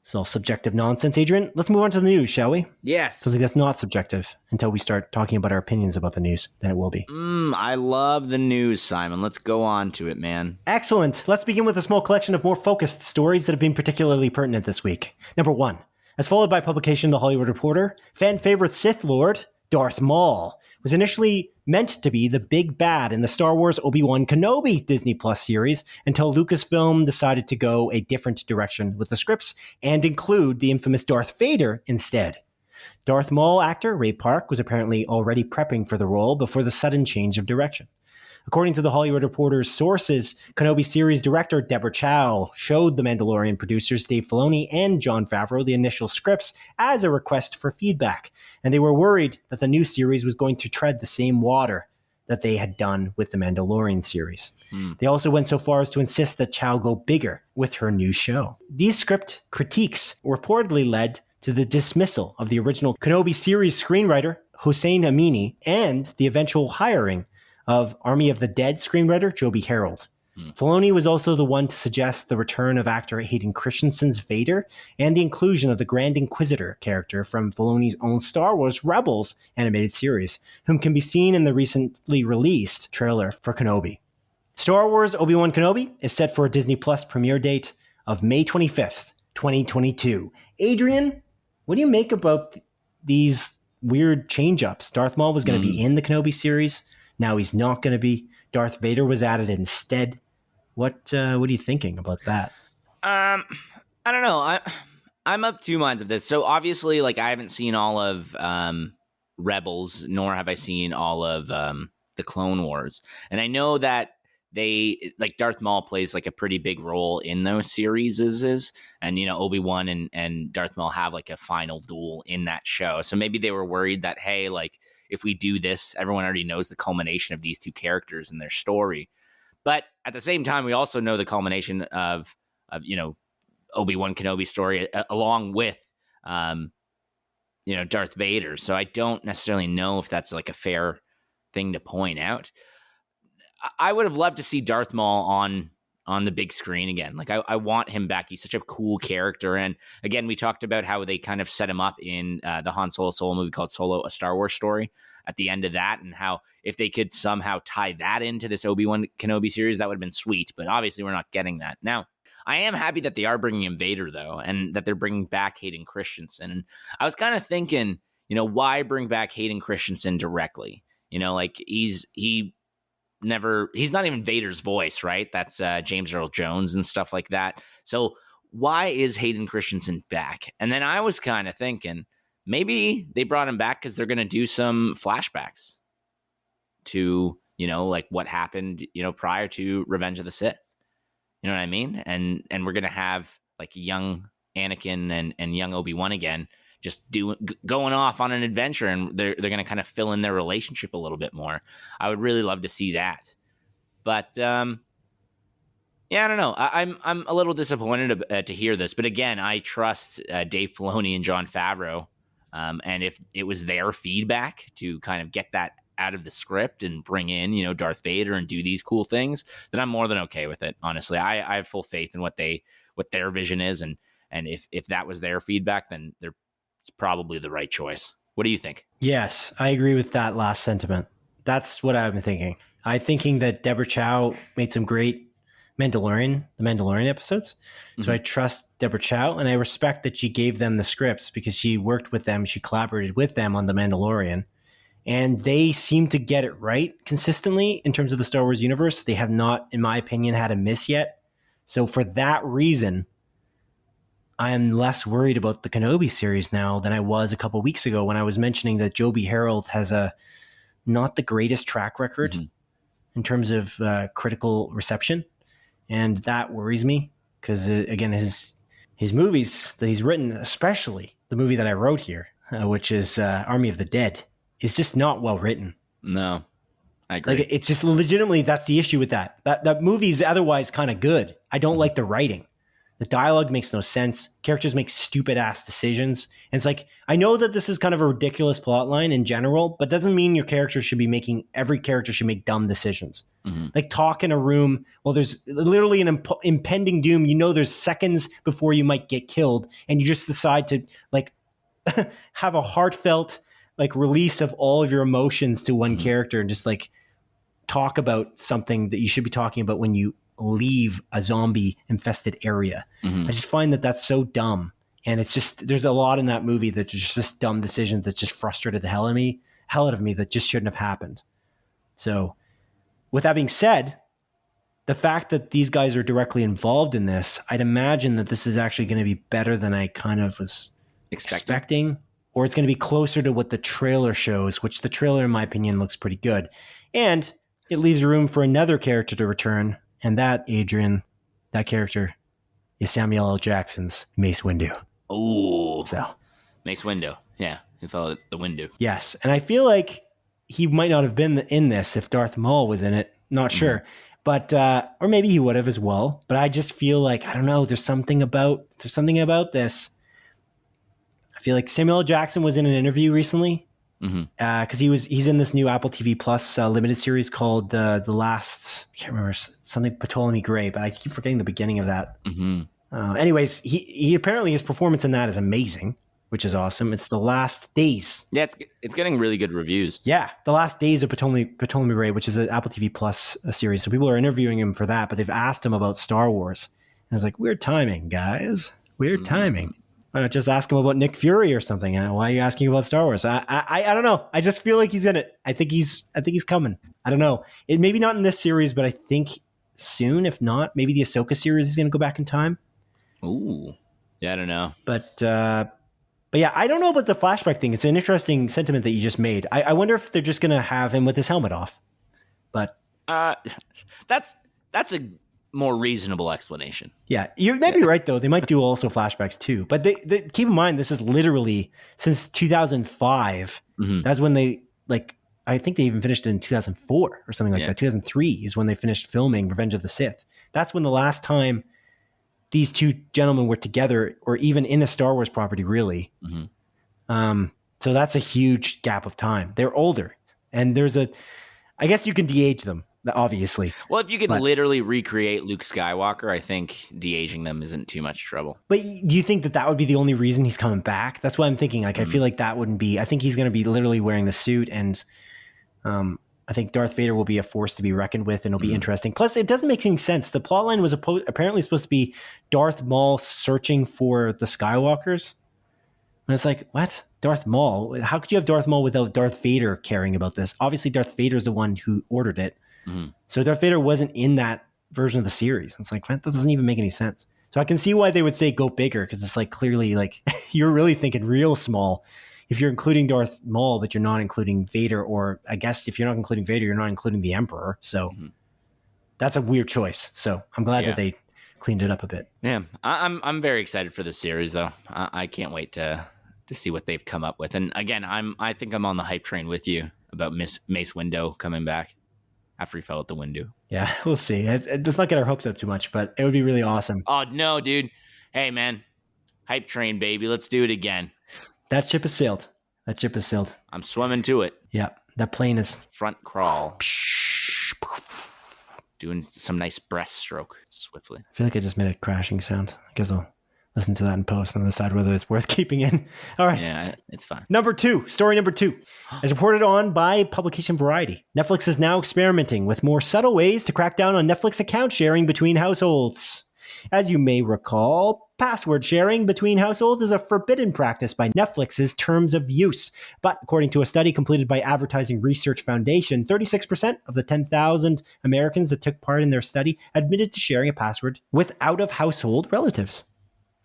S1: subjective nonsense, Adrian. Let's move on to the news, shall we?
S2: Yes.
S1: Something that's not subjective until we start talking about our opinions about the news. Then it will be.
S2: I love the news, Simon. Let's go on to it, man.
S1: Excellent. Let's begin with a small collection of more focused stories that have been particularly pertinent this week. Number 1, as followed by publication The Hollywood Reporter, fan favorite Sith Lord Darth Maul was initially meant to be the big bad in the Star Wars Obi-Wan Kenobi Disney Plus series until Lucasfilm decided to go a different direction with the scripts and include the infamous Darth Vader instead. Darth Maul actor Ray Park was apparently already prepping for the role before the sudden change of direction. According to The Hollywood Reporter's sources, Kenobi series director Deborah Chow showed The Mandalorian producers Dave Filoni and Jon Favreau the initial scripts as a request for feedback, and they were worried that the new series was going to tread the same water that they had done with The Mandalorian series. They also went so far as to insist that Chow go bigger with her new show. These script critiques reportedly led to the dismissal of the original Kenobi series screenwriter Hossein Amini and the eventual hiring of Army of the Dead screenwriter Joby Harold. Filoni was also the one to suggest the return of actor Hayden Christensen's Vader and the inclusion of the Grand Inquisitor character from Filoni's own Star Wars Rebels animated series, whom can be seen in the recently released trailer for Kenobi. Star Wars Obi-Wan Kenobi is set for a Disney Plus premiere date of May 25th, 2022. Adrian, what do you make about these weird change-ups? Darth Maul was going to be in the Kenobi series. Now he's not going to be. Darth Vader was added instead. What are you thinking about that?
S2: I don't know. I'm of two minds of this. So obviously, like, I haven't seen all of Rebels, nor have I seen all of the Clone Wars, and I know that Darth Maul plays like a pretty big role in those series, and Obi-Wan and Darth Maul have like a final duel in that show. So maybe they were worried that, hey, like, if we do this, everyone already knows the culmination of these two characters and their story. But at the same time, we also know the culmination of Obi-Wan Kenobi's story along with Darth Vader. So I don't necessarily know if that's like a fair thing to point out. I would have loved to see Darth Maul on the big screen again. Like, I want him back. He's such a cool character. And again, we talked about how they kind of set him up in the Han Solo movie called Solo, A Star Wars Story at the end of that, and how if they could somehow tie that into this Obi-Wan Kenobi series, that would have been sweet. But obviously we're not getting that. Now, I am happy that they are bringing in Vader, though, and that they're bringing back Hayden Christensen. And I was kind of thinking, why bring back Hayden Christensen directly? He's not even Vader's voice, right? That's James Earl Jones and stuff like that. So why is Hayden Christensen back? And then I was kind of thinking maybe they brought him back because they're going to do some flashbacks to, like what happened, prior to Revenge of the Sith. You know what I mean? And we're going to have like young Anakin and young Obi-Wan again, just going off on an adventure, and they're going to kind of fill in their relationship a little bit more. I would really love to see that. But yeah, I don't know. I'm a little disappointed to hear this, but again, I trust Dave Filoni and Jon Favreau, and if it was their feedback to kind of get that out of the script and bring in Darth Vader and do these cool things, then I'm more than okay with it. Honestly, I have full faith in what their vision is, and if that was their feedback, then it's probably the right choice. What do you think?
S1: Yes, I agree with that last sentiment. That's what I've been thinking. I'm thinking that Deborah Chow made some great the Mandalorian episodes. Mm-hmm. So I trust Deborah Chow, and I respect that she gave them the scripts because she worked with them. She collaborated with them on The Mandalorian, and they seem to get it right consistently in terms of the Star Wars universe. They have not, in my opinion, had a miss yet. So for that reason, I am less worried about the Kenobi series now than I was a couple of weeks ago when I was mentioning that Joby Harold has not the greatest track record in terms of critical reception. And that worries me because, again, his movies that he's written, especially the movie that I wrote here, which is Army of the Dead, is just not well written.
S2: No, I agree.
S1: Like, it's just legitimately, that's the issue with that. That movie's otherwise kind of good. I don't like the writing. The dialogue makes no sense. Characters make stupid ass decisions. And it's like, I know that this is kind of a ridiculous plot line in general, but doesn't mean every character should make dumb decisions. Like, talk in a room, well, there's literally an impending doom. You know, there's seconds before you might get killed, and you just decide to like have a heartfelt like release of all of your emotions to one character and just like talk about something that you should be talking about when you leave a zombie infested area. I just find that that's so dumb. And it's just, there's a lot in that movie that's just dumb decisions that just frustrated the hell out of me that just shouldn't have happened. So with that being said, the fact that these guys are directly involved in this, I'd imagine that this is actually going to be better than I kind of was expecting, or it's going to be closer to what the trailer shows, which the trailer, in my opinion, looks pretty good. And it leaves room for another character to return. And that, Adrian, that character is Samuel L. Jackson's Mace Windu.
S2: Oh,
S1: so
S2: Mace Windu. Yeah, he fell at the Windu.
S1: Yes, and I feel like he might not have been in this if Darth Maul was in it. Not sure, but or maybe he would have as well. But I just feel like, I don't know. There's something about this. I feel like Samuel L. Jackson was in an interview recently because he's in this new Apple TV Plus limited series called the Last. I can't remember, something Ptolemy Gray, but I keep forgetting the beginning of that. Anyways, he apparently, his performance in that is amazing, which is awesome. It's The Last Days.
S2: Yeah, it's getting really good reviews.
S1: Yeah, The Last Days of Ptolemy Gray, which is an Apple TV Plus series. So people are interviewing him for that, but they've asked him about Star Wars. And I was like, weird timing, guys. Weird timing. Why not just ask him about Nick Fury or something? Why are you asking about Star Wars? I don't know. I just feel like he's in it. I think he's coming. I don't know. It maybe not in this series, but I think soon. If not, maybe the Ahsoka series is going to go back in time.
S2: Ooh, yeah, I don't know.
S1: But yeah, I don't know about the flashback thing. It's an interesting sentiment that you just made. I wonder if they're just going to have him with his helmet off. But
S2: that's a more reasonable explanation.
S1: Yeah, you may be right though. They might do also flashbacks too. But they keep in mind, this is literally since 2005. That's when they I think they even finished it in 2004 or something like that. 2003 is when they finished filming Revenge of the Sith. That's when the last time these two gentlemen were together, or even in a Star Wars property, really. So that's a huge gap of time. They're older, and I guess you can de-age them, obviously.
S2: Well, if you could literally recreate Luke Skywalker, I think de-aging them isn't too much trouble.
S1: But do you think that would be the only reason he's coming back? That's what I'm thinking. I feel like that wouldn't be. I think he's going to be literally wearing the suit, and I think Darth Vader will be a force to be reckoned with, and it'll be interesting. Plus, it doesn't make any sense. The plotline was apparently supposed to be Darth Maul searching for the Skywalkers. And it's like, what? Darth Maul? How could you have Darth Maul without Darth Vader caring about this? Obviously, Darth Vader is the one who ordered it. So Darth Vader wasn't in that version of the series. It's like, that doesn't even make any sense. So I can see why they would say go bigger, because it's like clearly like you're really thinking real small. If you're including Darth Maul, but you're not including Vader, or I guess if you're not including Vader, you're not including the Emperor. So that's a weird choice. So I'm glad that they cleaned it up a bit.
S2: Yeah, I'm very excited for this series, though. I can't wait to see what they've come up with. And again, I think I'm on the hype train with you about Mace Windu coming back after he fell at the Windu.
S1: Yeah, we'll see. Let's not get our hopes up too much, but it would be really awesome.
S2: Oh no, dude! Hey, man, hype train, baby. Let's do it again.
S1: That ship has sailed.
S2: I'm swimming to it.
S1: Yeah, that plane is
S2: front crawl. Doing some nice breaststroke swiftly.
S1: I feel like I just made a crashing sound. I guess I'll listen to that in post and decide whether it's worth keeping in. All right.
S2: Yeah, it's fine.
S1: Story number 2. As reported on by publication Variety, Netflix is now experimenting with more subtle ways to crack down on Netflix account sharing between households. As you may recall, password sharing between households is a forbidden practice by Netflix's terms of use. But according to a study completed by Advertising Research Foundation, 36% of the 10,000 Americans that took part in their study admitted to sharing a password with out-of-household relatives.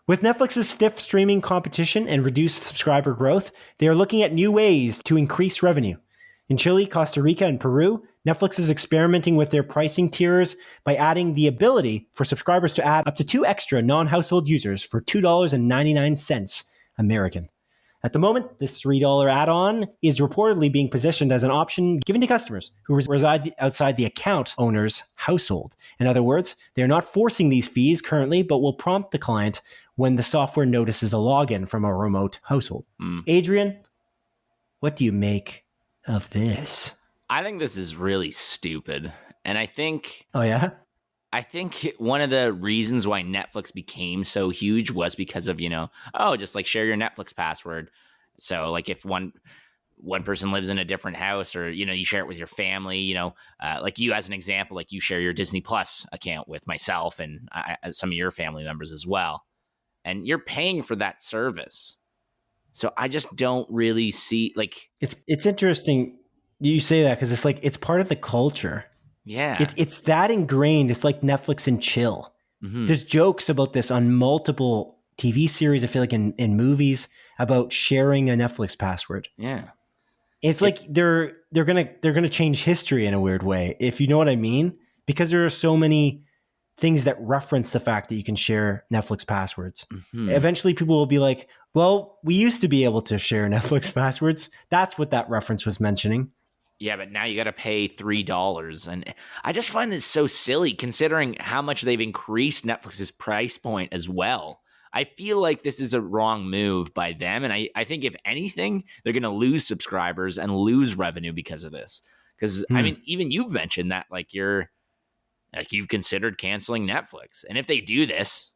S1: With Netflix's stiff streaming competition and reduced subscriber growth, they are looking at new ways to increase revenue. In Chile, Costa Rica, and Peru, Netflix is experimenting with their pricing tiers by adding the ability for subscribers to add up to 2 extra non-household users for $2.99 American. At the moment, this $3 add-on is reportedly being positioned as an option given to customers who reside outside the account owner's household. In other words, they are not forcing these fees currently, but will prompt the client when the software notices a login from a remote household. Adrian, what do you make of this?
S2: I think this is really stupid. And I think...
S1: Oh, yeah?
S2: I think one of the reasons why Netflix became so huge was because of, just like share your Netflix password. So like if one person lives in a different house or, you share it with your family, like you as an example, like you share your Disney Plus account with myself and some of your family members as well. And you're paying for that service. So I just don't really see like...
S1: It's interesting you say that because it's like it's part of the culture.
S2: Yeah.
S1: It's that ingrained. It's like Netflix and chill. Mm-hmm. There's jokes about this on multiple TV series, I feel like in movies, about sharing a Netflix password.
S2: Yeah.
S1: It's like they're gonna change history in a weird way, if you know what I mean. Because there are so many things that reference the fact that you can share Netflix passwords. Mm-hmm. Eventually people will be like, well, we used to be able to share Netflix passwords. That's what that reference was mentioning.
S2: Yeah, but now you got to pay $3. And I just find this so silly considering how much they've increased Netflix's price point as well. I feel like this is a wrong move by them. And I think if anything, they're going to lose subscribers and lose revenue because of this. Because, I mean, even you've mentioned that you've considered canceling Netflix. And if they do this,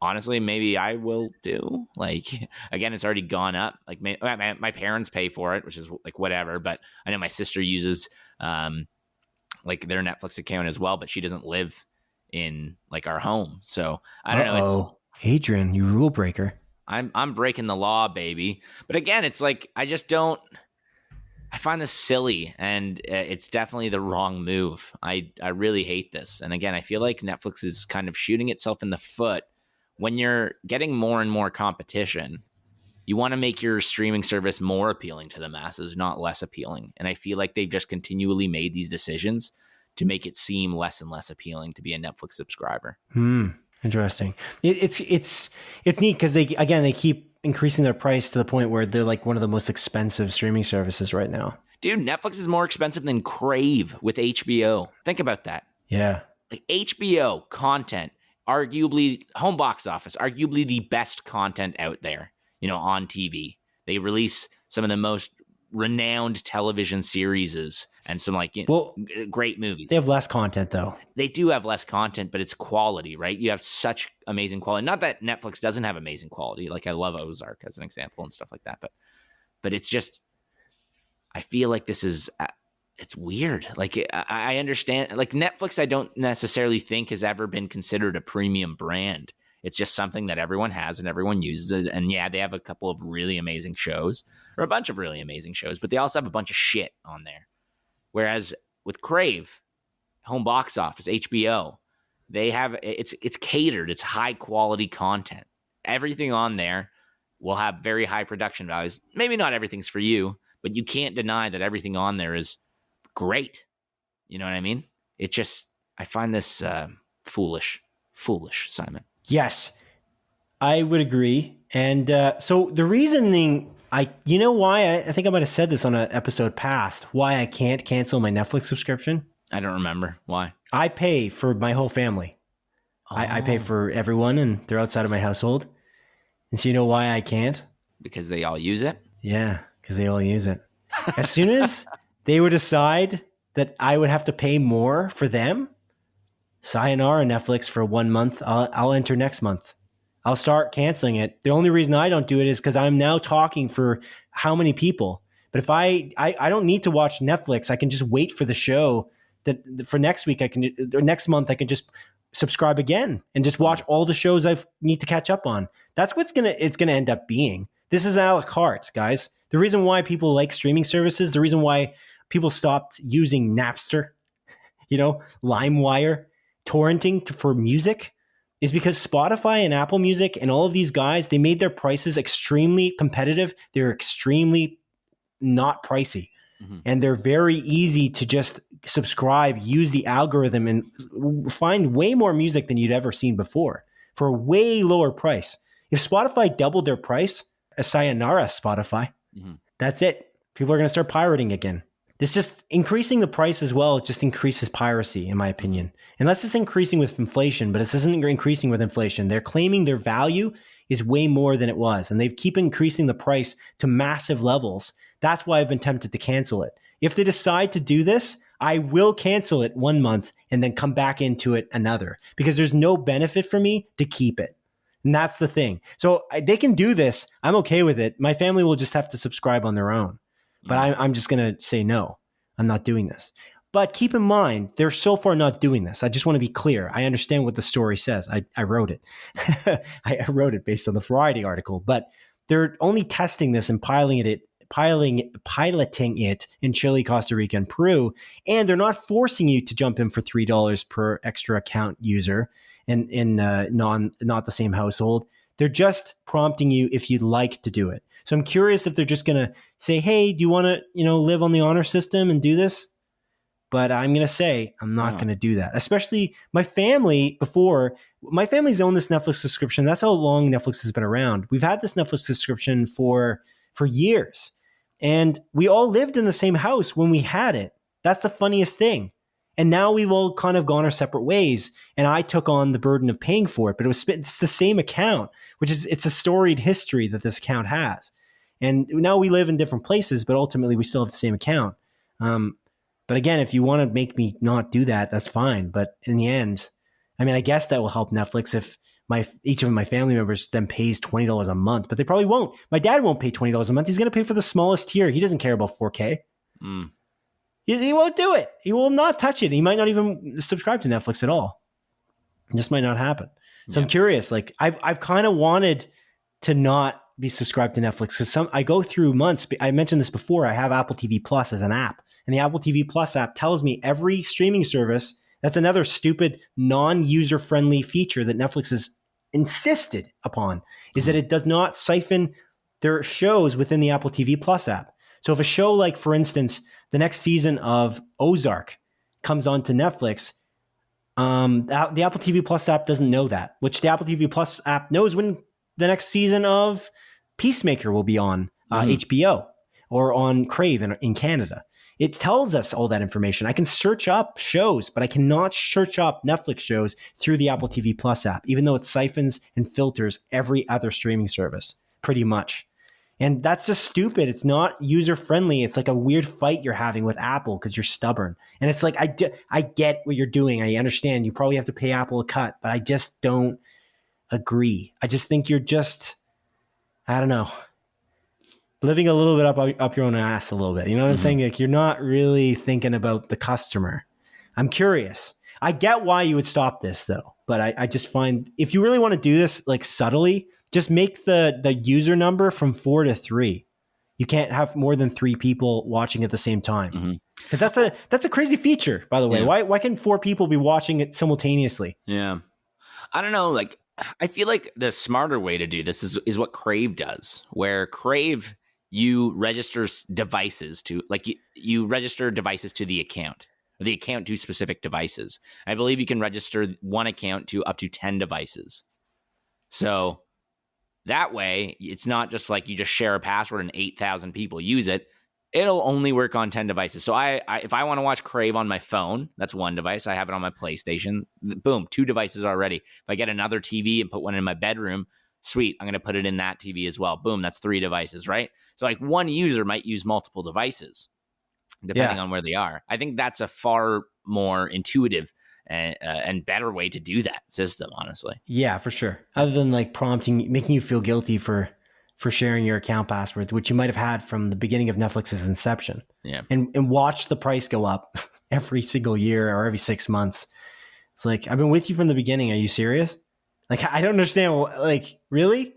S2: honestly, maybe I will do. Again, it's already gone up. My parents pay for it, which is whatever. But I know my sister uses their Netflix account as well, but she doesn't live in our home. So I don't know. It's
S1: Adrian, you rule breaker.
S2: I'm breaking the law, baby. But again, it's I just don't. I find this silly, and it's definitely the wrong move. I really hate this. And again, I feel like Netflix is kind of shooting itself in the foot. When you're getting more and more competition, you want to make your streaming service more appealing to the masses, not less appealing. And I feel like they've just continually made these decisions to make it seem less and less appealing to be a Netflix subscriber.
S1: Interesting. It's neat because they keep increasing their price to the point where they're one of the most expensive streaming services right now.
S2: Dude, Netflix is more expensive than Crave with HBO. Think about that.
S1: Yeah.
S2: HBO content. Arguably, home box office, arguably the best content out there, on TV. They release some of the most renowned television series and some great movies.
S1: They have less content though.
S2: They do have less content, but it's quality, right? You have such amazing quality. Not that Netflix doesn't have amazing quality. I love Ozark as an example and stuff like that. But it's just, I feel like this is... It's weird. I understand. Netflix, I don't necessarily think has ever been considered a premium brand. It's just something that everyone has and everyone uses it. And yeah, they have a couple of really amazing shows or a bunch of really amazing shows, but they also have a bunch of shit on there. Whereas with Crave, home box office, HBO, they have it's catered. It's high quality content. Everything on there will have very high production values. Maybe not everything's for you, but you can't deny that everything on there is great. You know what I mean? It just, I find this foolish, Simon.
S1: Yes, I would agree. And so the reasoning, you know why? I think I might have said this on an episode past, why I can't cancel my Netflix subscription.
S2: I don't remember. Why?
S1: I pay for my whole family. Oh. I pay for everyone and they're outside of my household. And so you know why I can't?
S2: Because they all use it?
S1: Yeah, because they all use it. As soon as they would decide that I would have to pay more for them, sayonara Netflix for 1 month. I'll enter next month. I'll start canceling it. The only reason I don't do it is because I'm now talking for how many people. But if I don't need to watch Netflix, I can just wait for the show that for next week. Or next month I can just subscribe again and just watch all the shows I need to catch up on. That's what's it's gonna end up being. This is a la carte, guys. The reason why people like streaming services, the reason why people stopped using Napster, LimeWire, torrenting for music, is because Spotify and Apple Music and all of these guys, they made their prices extremely competitive. They're extremely not pricey. Mm-hmm. And they're very easy to just subscribe, use the algorithm, and find way more music than you'd ever seen before for a way lower price. If Spotify doubled their price, a sayonara Spotify. That's it. People are going to start pirating again. This just increasing the price as well. It just increases piracy, in my opinion. Unless it's increasing with inflation, but this isn't increasing with inflation. They're claiming their value is way more than it was, and they keep increasing the price to massive levels. That's why I've been tempted to cancel it. If they decide to do this, I will cancel it 1 month and then come back into it another, because there's no benefit for me to keep it. And that's the thing. So they can do this. I'm okay with it. My family will just have to subscribe on their own. But I'm just going to say, no, I'm not doing this. But keep in mind, they're so far not doing this. I just want to be clear. I understand what the story says. I wrote it. I wrote it based on the Variety article. But they're only testing this and piloting it in Chile, Costa Rica, and Peru. And they're not forcing you to jump in for $3 per extra account user in not the same household. They're just prompting you if you'd like to do it. So I'm curious if they're just going to say, hey, do you want to, live on the honor system and do this? But I'm going to say I'm not going to do that. Especially my family's owned this Netflix subscription. That's how long Netflix has been around. We've had this Netflix subscription for years. And we all lived in the same house when we had it. That's the funniest thing. And now we've all kind of gone our separate ways. And I took on the burden of paying for it, but it's the same account, it's a storied history that this account has. And now we live in different places, but ultimately we still have the same account. But again, if you want to make me not do that, that's fine. But in the end, I guess that will help Netflix if each of my family members then pays $20 a month, but they probably won't. My dad won't pay $20 a month. He's going to pay for the smallest tier. He doesn't care about 4K. He won't do it. He will not touch it. He might not even subscribe to Netflix at all. It just might not happen. So I'm curious. Like I've kind of wanted to not be subscribed to Netflix because I go through months. I mentioned this before. I have Apple TV Plus as an app, and the Apple TV Plus app tells me every streaming service. That's another stupid non-user friendly feature that Netflix has insisted upon, is that it does not siphon their shows within the Apple TV Plus app. So if a show like, for instance, the next season of Ozark comes onto Netflix, the Apple TV Plus app doesn't know that, which the Apple TV Plus app knows when the next season of Peacemaker will be on HBO or on Crave in Canada. It tells us all that information. I can search up shows, but I cannot search up Netflix shows through the Apple TV Plus app, even though it siphons and filters every other streaming service, pretty much. And that's just stupid. It's not user-friendly. It's like a weird fight you're having with Apple because you're stubborn. And it's like, I get what you're doing. I understand. You probably have to pay Apple a cut, but I just don't agree. I just think you're just, I don't know, living a little bit up your own ass a little bit. You know what I'm saying? Like, you're not really thinking about the customer. I'm curious. I get why you would stop this though, but I just find if you really want to do this like subtly, just make the user number from 4 to 3. You can't have more than 3 people watching at the same time. Because that's a crazy feature, by the way. Yeah. Why can 4 people be watching it simultaneously?
S2: Yeah. I don't know. Like, I feel like the smarter way to do this is what Crave does, where Crave, you register devices to, like, you register devices to the account, or the account to specific devices. I believe you can register one account to up to 10 devices. So that way, it's not just like you just share a password and 8,000 people use it. It'll only work on 10 devices. So if I want to watch Crave on my phone, that's one device. I have it on my PlayStation. Boom, 2 devices already. If I get another TV and put one in my bedroom, sweet, I'm going to put it in that TV as well. Boom, that's 3 devices, right? So like one user might use multiple devices depending on where they are. I think that's a far more intuitive and better way to do that system, honestly.
S1: Yeah, for sure. Other than like making you feel guilty for sharing your account password, which you might have had from the beginning of Netflix's inception. Yeah. And watch the price go up every single year or every 6 months. It's like, I've been with you from the beginning. Are you serious? Like, I don't understand. Like, really?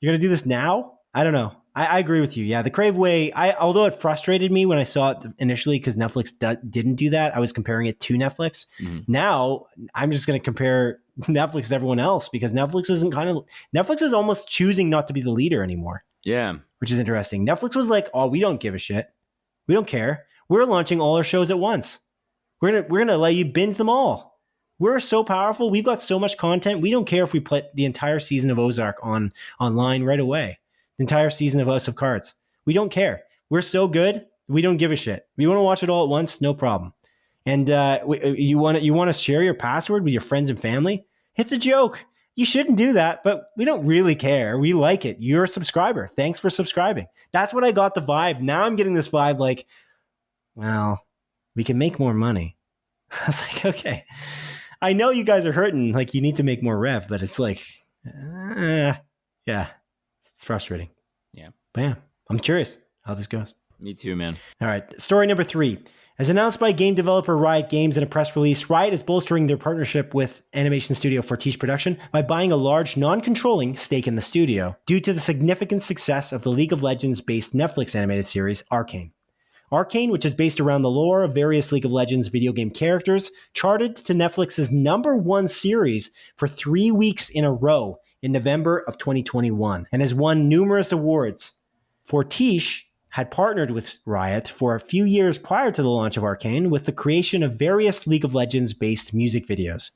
S1: You're going to do this now? I don't know. I agree with you. Yeah, the Crave way, although it frustrated me when I saw it initially because Netflix didn't do that, I was comparing it to Netflix. Now, I'm just going to compare Netflix to everyone else because Netflix is almost choosing not to be the leader anymore.
S2: Yeah.
S1: Which is interesting. Netflix was like, oh, we don't give a shit. We don't care. We're launching all our shows at once. We're gonna let you binge them all. We're so powerful. We've got so much content. We don't care if we put the entire season of Ozark online right away. The entire season of House of Cards. We don't care. We're so good. We don't give a shit. We want to watch it all at once. No problem. And you want to share your password with your friends and family? It's a joke. You shouldn't do that, but we don't really care. We like it. You're a subscriber. Thanks for subscribing. That's what I got the vibe. Now I'm getting this vibe like, well, we can make more money. I was like, okay. I know you guys are hurting. Like, you need to make more rev, but it's like, yeah, it's frustrating.
S2: Yeah.
S1: But yeah, I'm curious how this goes.
S2: Me too, man.
S1: All right. Story number 3. As announced by game developer Riot Games in a press release, Riot is bolstering their partnership with animation studio Fortiche Production by buying a large non-controlling stake in the studio due to the significant success of the League of Legends-based Netflix animated series Arcane. Arcane, which is based around the lore of various League of Legends video game characters, charted to Netflix's #1 series for 3 weeks in a row in November of 2021 and has won numerous awards. Fortiche had partnered with Riot for a few years prior to the launch of Arcane with the creation of various League of Legends-based music videos.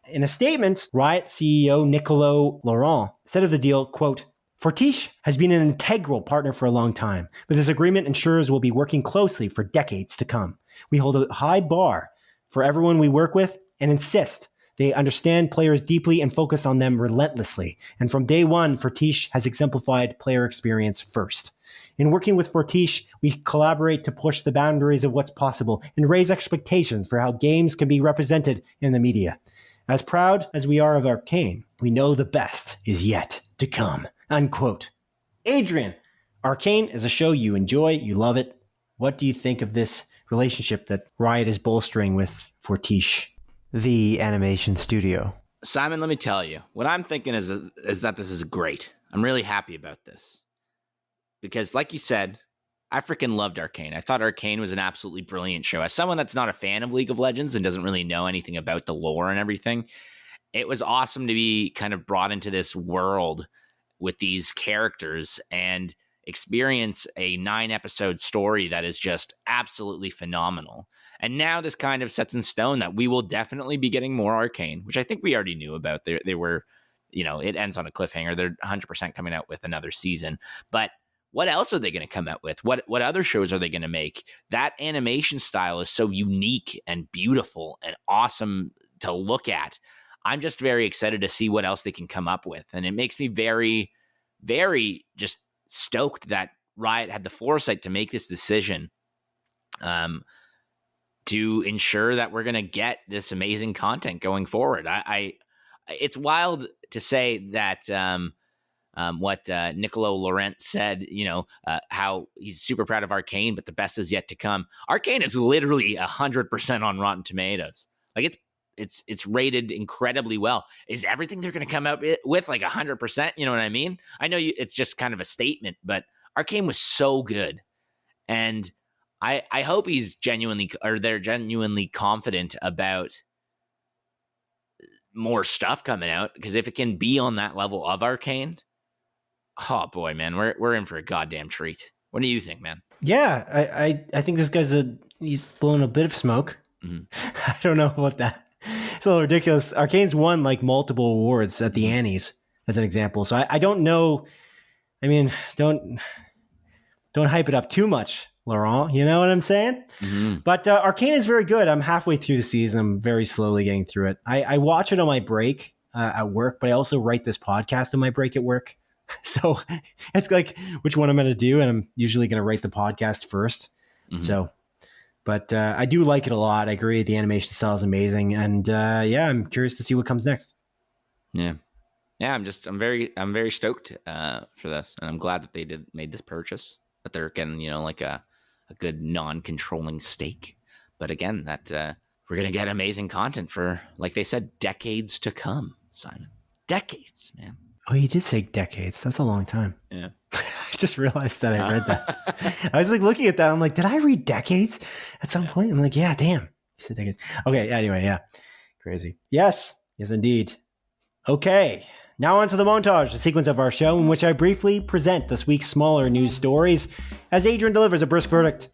S1: In a statement, Riot CEO Nicolas Laurent said of the deal, quote, Fortiche has been an integral partner for a long time, but this agreement ensures we'll be working closely for decades to come. We hold a high bar for everyone we work with and insist they understand players deeply and focus on them relentlessly. And from day one, Fortiche has exemplified player experience first. In working with Fortiche, we collaborate to push the boundaries of what's possible and raise expectations for how games can be represented in the media. As proud as we are of Arcane, we know the best is yet to come. Unquote. Adrian, Arcane is a show you enjoy, you love it. What do you think of this relationship that Riot is bolstering with Fortiche, the animation studio?
S2: Simon, let me tell you, what I'm thinking is that this is great. I'm really happy about this. Because like you said, I freaking loved Arcane. I thought Arcane was an absolutely brilliant show. As someone that's not a fan of League of Legends and doesn't really know anything about the lore and everything, it was awesome to be kind of brought into this world with these characters and experience a 9-episode story that is just absolutely phenomenal. And now this kind of sets in stone that we will definitely be getting more Arcane, which I think we already knew about. They were, it ends on a cliffhanger. They're 100% coming out with another season. But what else are they going to come out with? What other shows are they going to make? That animation style is so unique and beautiful and awesome to look at. I'm just very excited to see what else they can come up with. And it makes me very, very just stoked that Riot had the foresight to make this decision to ensure that we're going to get this amazing content going forward. It's wild to say that what Nicolas Laurent said, how he's super proud of Arcane, but the best is yet to come. Arcane is literally 100% on Rotten Tomatoes. Like it's rated incredibly well. Is everything they're going to come out with like 100%? You know what I mean? I know it's just kind of a statement, but Arcane was so good. And I hope they're genuinely confident about more stuff coming out, because if it can be on that level of Arcane, oh boy, man, we're in for a goddamn treat. What do you think, man?
S1: Yeah, I think this guy's he's blowing a bit of smoke. Mm-hmm. I don't know about that. It's a little ridiculous. Arcane's won like multiple awards at the Annies as an example. So I don't know. I mean, don't hype it up too much, Laurent. You know what I'm saying? Mm-hmm. But Arcane is very good. I'm halfway through the season. I'm very slowly getting through it. I watch it on my break at work, but I also write this podcast on my break at work. So it's like which one I'm going to do. And I'm usually going to write the podcast first. Mm-hmm. So, but I do like it a lot. I agree. The animation style is amazing. And I'm curious to see what comes next.
S2: Yeah. Yeah. I'm very stoked for this. And I'm glad that they made this purchase, that they're getting, like a good non-controlling stake. But again, that we're going to get amazing content for, like they said, decades to come, Simon. Decades, man.
S1: Oh, you did say decades. That's a long time.
S2: Yeah.
S1: I just realized that I read that. I was like looking at that. I'm like, did I read decades at some point? I'm like, yeah, damn. You said decades. Okay. Anyway, yeah. Crazy. Yes, indeed. Okay. Now on to the montage, the sequence of our show in which I briefly present this week's smaller news stories as Adrian delivers a brisk verdict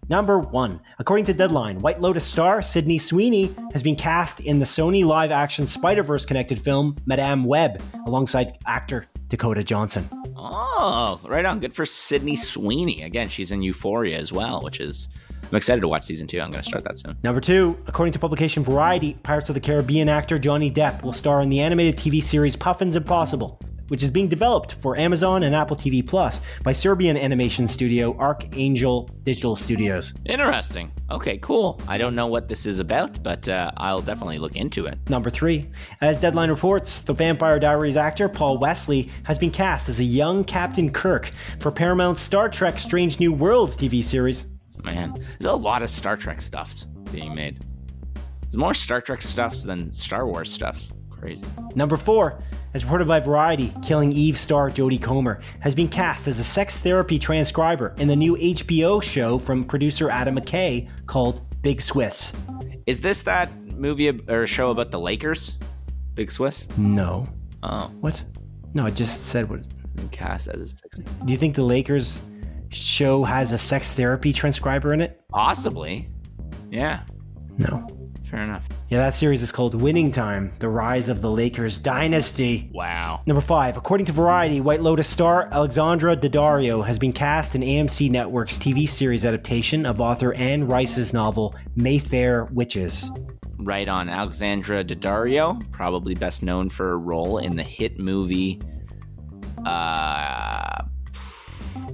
S1: Number 1. According to Deadline, White Lotus star Sydney Sweeney has been cast in the Sony live-action Spider-Verse connected film Madame Web, alongside actor Dakota Johnson.
S2: Oh, right on. Good for Sydney Sweeney. Again, she's in Euphoria as well, which is... I'm excited to watch season 2. I'm going to start that soon.
S1: Number 2. According to publication Variety, Pirates of the Caribbean actor Johnny Depp will star in the animated TV series Puffins Impossible, which is being developed for Amazon and Apple TV Plus by Serbian animation studio Arcane Digital Studios.
S2: Interesting. Okay, cool. I don't know what this is about, but I'll definitely look into it.
S1: Number 3. As Deadline reports, the Vampire Diaries actor Paul Wesley has been cast as a young Captain Kirk for Paramount's Star Trek Strange New Worlds TV series.
S2: Man, there's a lot of Star Trek stuffs being made. There's more Star Trek stuffs than Star Wars stuffs. Crazy.
S1: Number 4, as reported by Variety, Killing Eve star Jodie Comer has been cast as a sex therapy transcriber in the new HBO show from producer Adam McKay called Big Swiss.
S2: Is this that movie or show about the Lakers? Big Swiss?
S1: No.
S2: Oh.
S1: What? No, I just said what.
S2: Been cast as a sex.
S1: Do you think the Lakers show has a sex therapy transcriber in it?
S2: Possibly. Yeah.
S1: No.
S2: Fair enough.
S1: Yeah, that series is called Winning Time, The Rise of the Lakers Dynasty.
S2: Wow.
S1: Number 5, according to Variety, White Lotus star Alexandra D'addario has been cast in AMC Network's TV series adaptation of author Anne Rice's novel Mayfair Witches.
S2: Right on. Alexandra D'addario, probably best known for a role in the hit movie,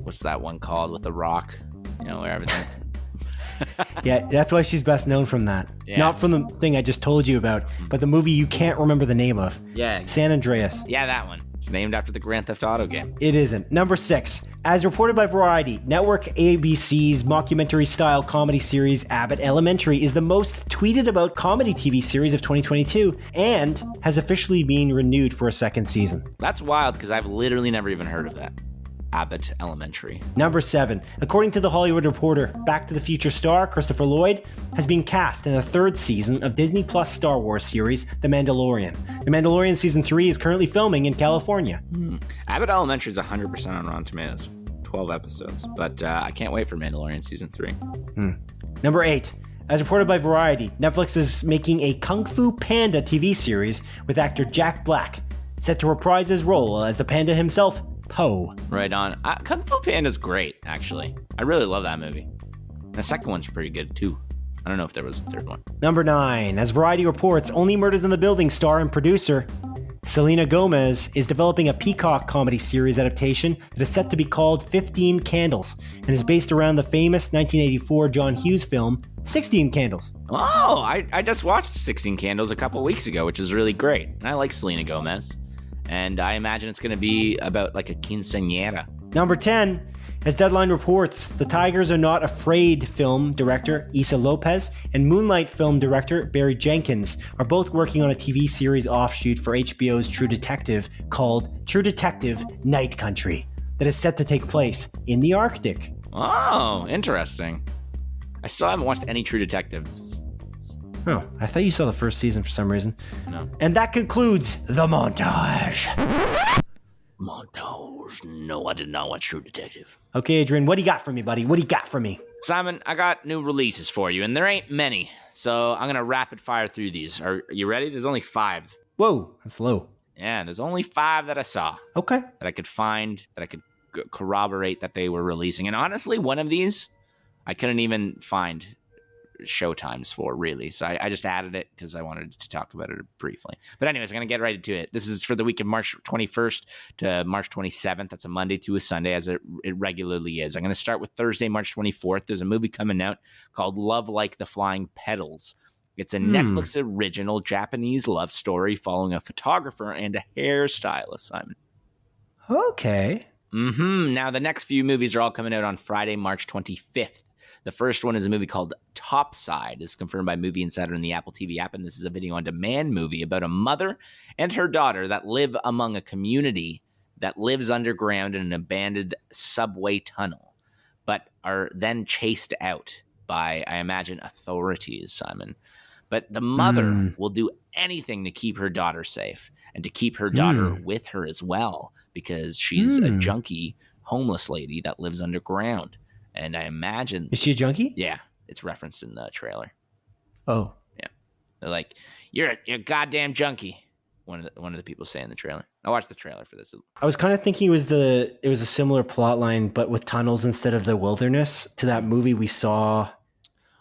S2: what's that one called with The Rock? You know, where everything's...
S1: Yeah, that's why she's best known from that.
S2: Yeah.
S1: Not from the thing I just told you about, but the movie you can't remember the name of.
S2: Yeah.
S1: San Andreas.
S2: Yeah, that one. It's named after the Grand Theft Auto game.
S1: It isn't. Number 6. As reported by Variety, network ABC's mockumentary-style comedy series Abbott Elementary is the most tweeted about comedy TV series of 2022 and has officially been renewed for a second season.
S2: That's wild because I've literally never even heard of that. Abbott Elementary.
S1: Number 7. According to The Hollywood Reporter, Back to the Future star Christopher Lloyd has been cast in the 3rd season of Disney Plus Star Wars series The Mandalorian. The Mandalorian Season 3 is currently filming in California.
S2: Abbott Elementary is 100% on Rotten Tomatoes. 12 episodes. But I can't wait for Mandalorian Season 3.
S1: Number 8. As reported by Variety, Netflix is making a Kung Fu Panda TV series with actor Jack Black, set to reprise his role as the panda himself, Po.
S2: Right on. Kung Fu Panda's great, actually. I really love that movie. The second one's pretty good, too. I don't know if there was a third one.
S1: Number 9. As Variety reports, Only Murders in the Building star and producer Selena Gomez is developing a Peacock comedy series adaptation that is set to be called 15 Candles and is based around the famous 1984 John Hughes film 16 Candles.
S2: Oh, I just watched 16 Candles a couple weeks ago, which is really great. And I like Selena Gomez. And I imagine it's going to be about like a quinceañera.
S1: Number 10. As Deadline reports, The Tigers Are Not Afraid film director Issa Lopez and Moonlight film director Barry Jenkins are both working on a TV series offshoot for HBO's True Detective called True Detective Night Country that is set to take place in the Arctic.
S2: Oh, interesting. I still haven't watched any True Detectives.
S1: Oh, I thought you saw the first season for some reason.
S2: No.
S1: And that concludes the montage.
S2: Montage. No, I did not watch True Detective.
S1: Okay, Adrian, what do you got for me, buddy? What do you got for me?
S2: Simon, I got new releases for you, and there ain't many. So I'm going to rapid fire through these. Are you ready? There's only 5.
S1: Whoa, that's low.
S2: Yeah, there's only 5 that I saw.
S1: Okay.
S2: That I could find, that I could corroborate that they were releasing. And honestly, one of these, I couldn't even find showtimes for, really. So I just added it because I wanted to talk about it briefly. But anyways, I'm going to get right to it. This is for the week of March 21st to March 27th. That's a Monday to a Sunday, as it regularly is. I'm going to start with Thursday, March 24th. There's a movie coming out called Love Like the Flying Petals. It's a Netflix original Japanese love story following a photographer and a hairstylist, Simon.
S1: Okay.
S2: Now, the next few movies are all coming out on Friday, March 25th. The first one is a movie called Topside. It's confirmed by Movie Insider and the Apple TV app, and this is a video-on-demand movie about a mother and her daughter that live among a community that lives underground in an abandoned subway tunnel, but are then chased out by, I imagine, authorities, Simon. But the mother will do anything to keep her daughter safe and to keep her daughter with her as well, because she's a junkie, homeless lady that lives underground. And I imagine...
S1: Is she a junkie?
S2: Yeah, it's referenced in the trailer.
S1: Oh.
S2: Yeah. They're like, you're a goddamn junkie. One of the people say in the trailer. I watched the trailer for this.
S1: I was kind of thinking it was a similar plot line, but with tunnels instead of the wilderness to that movie we saw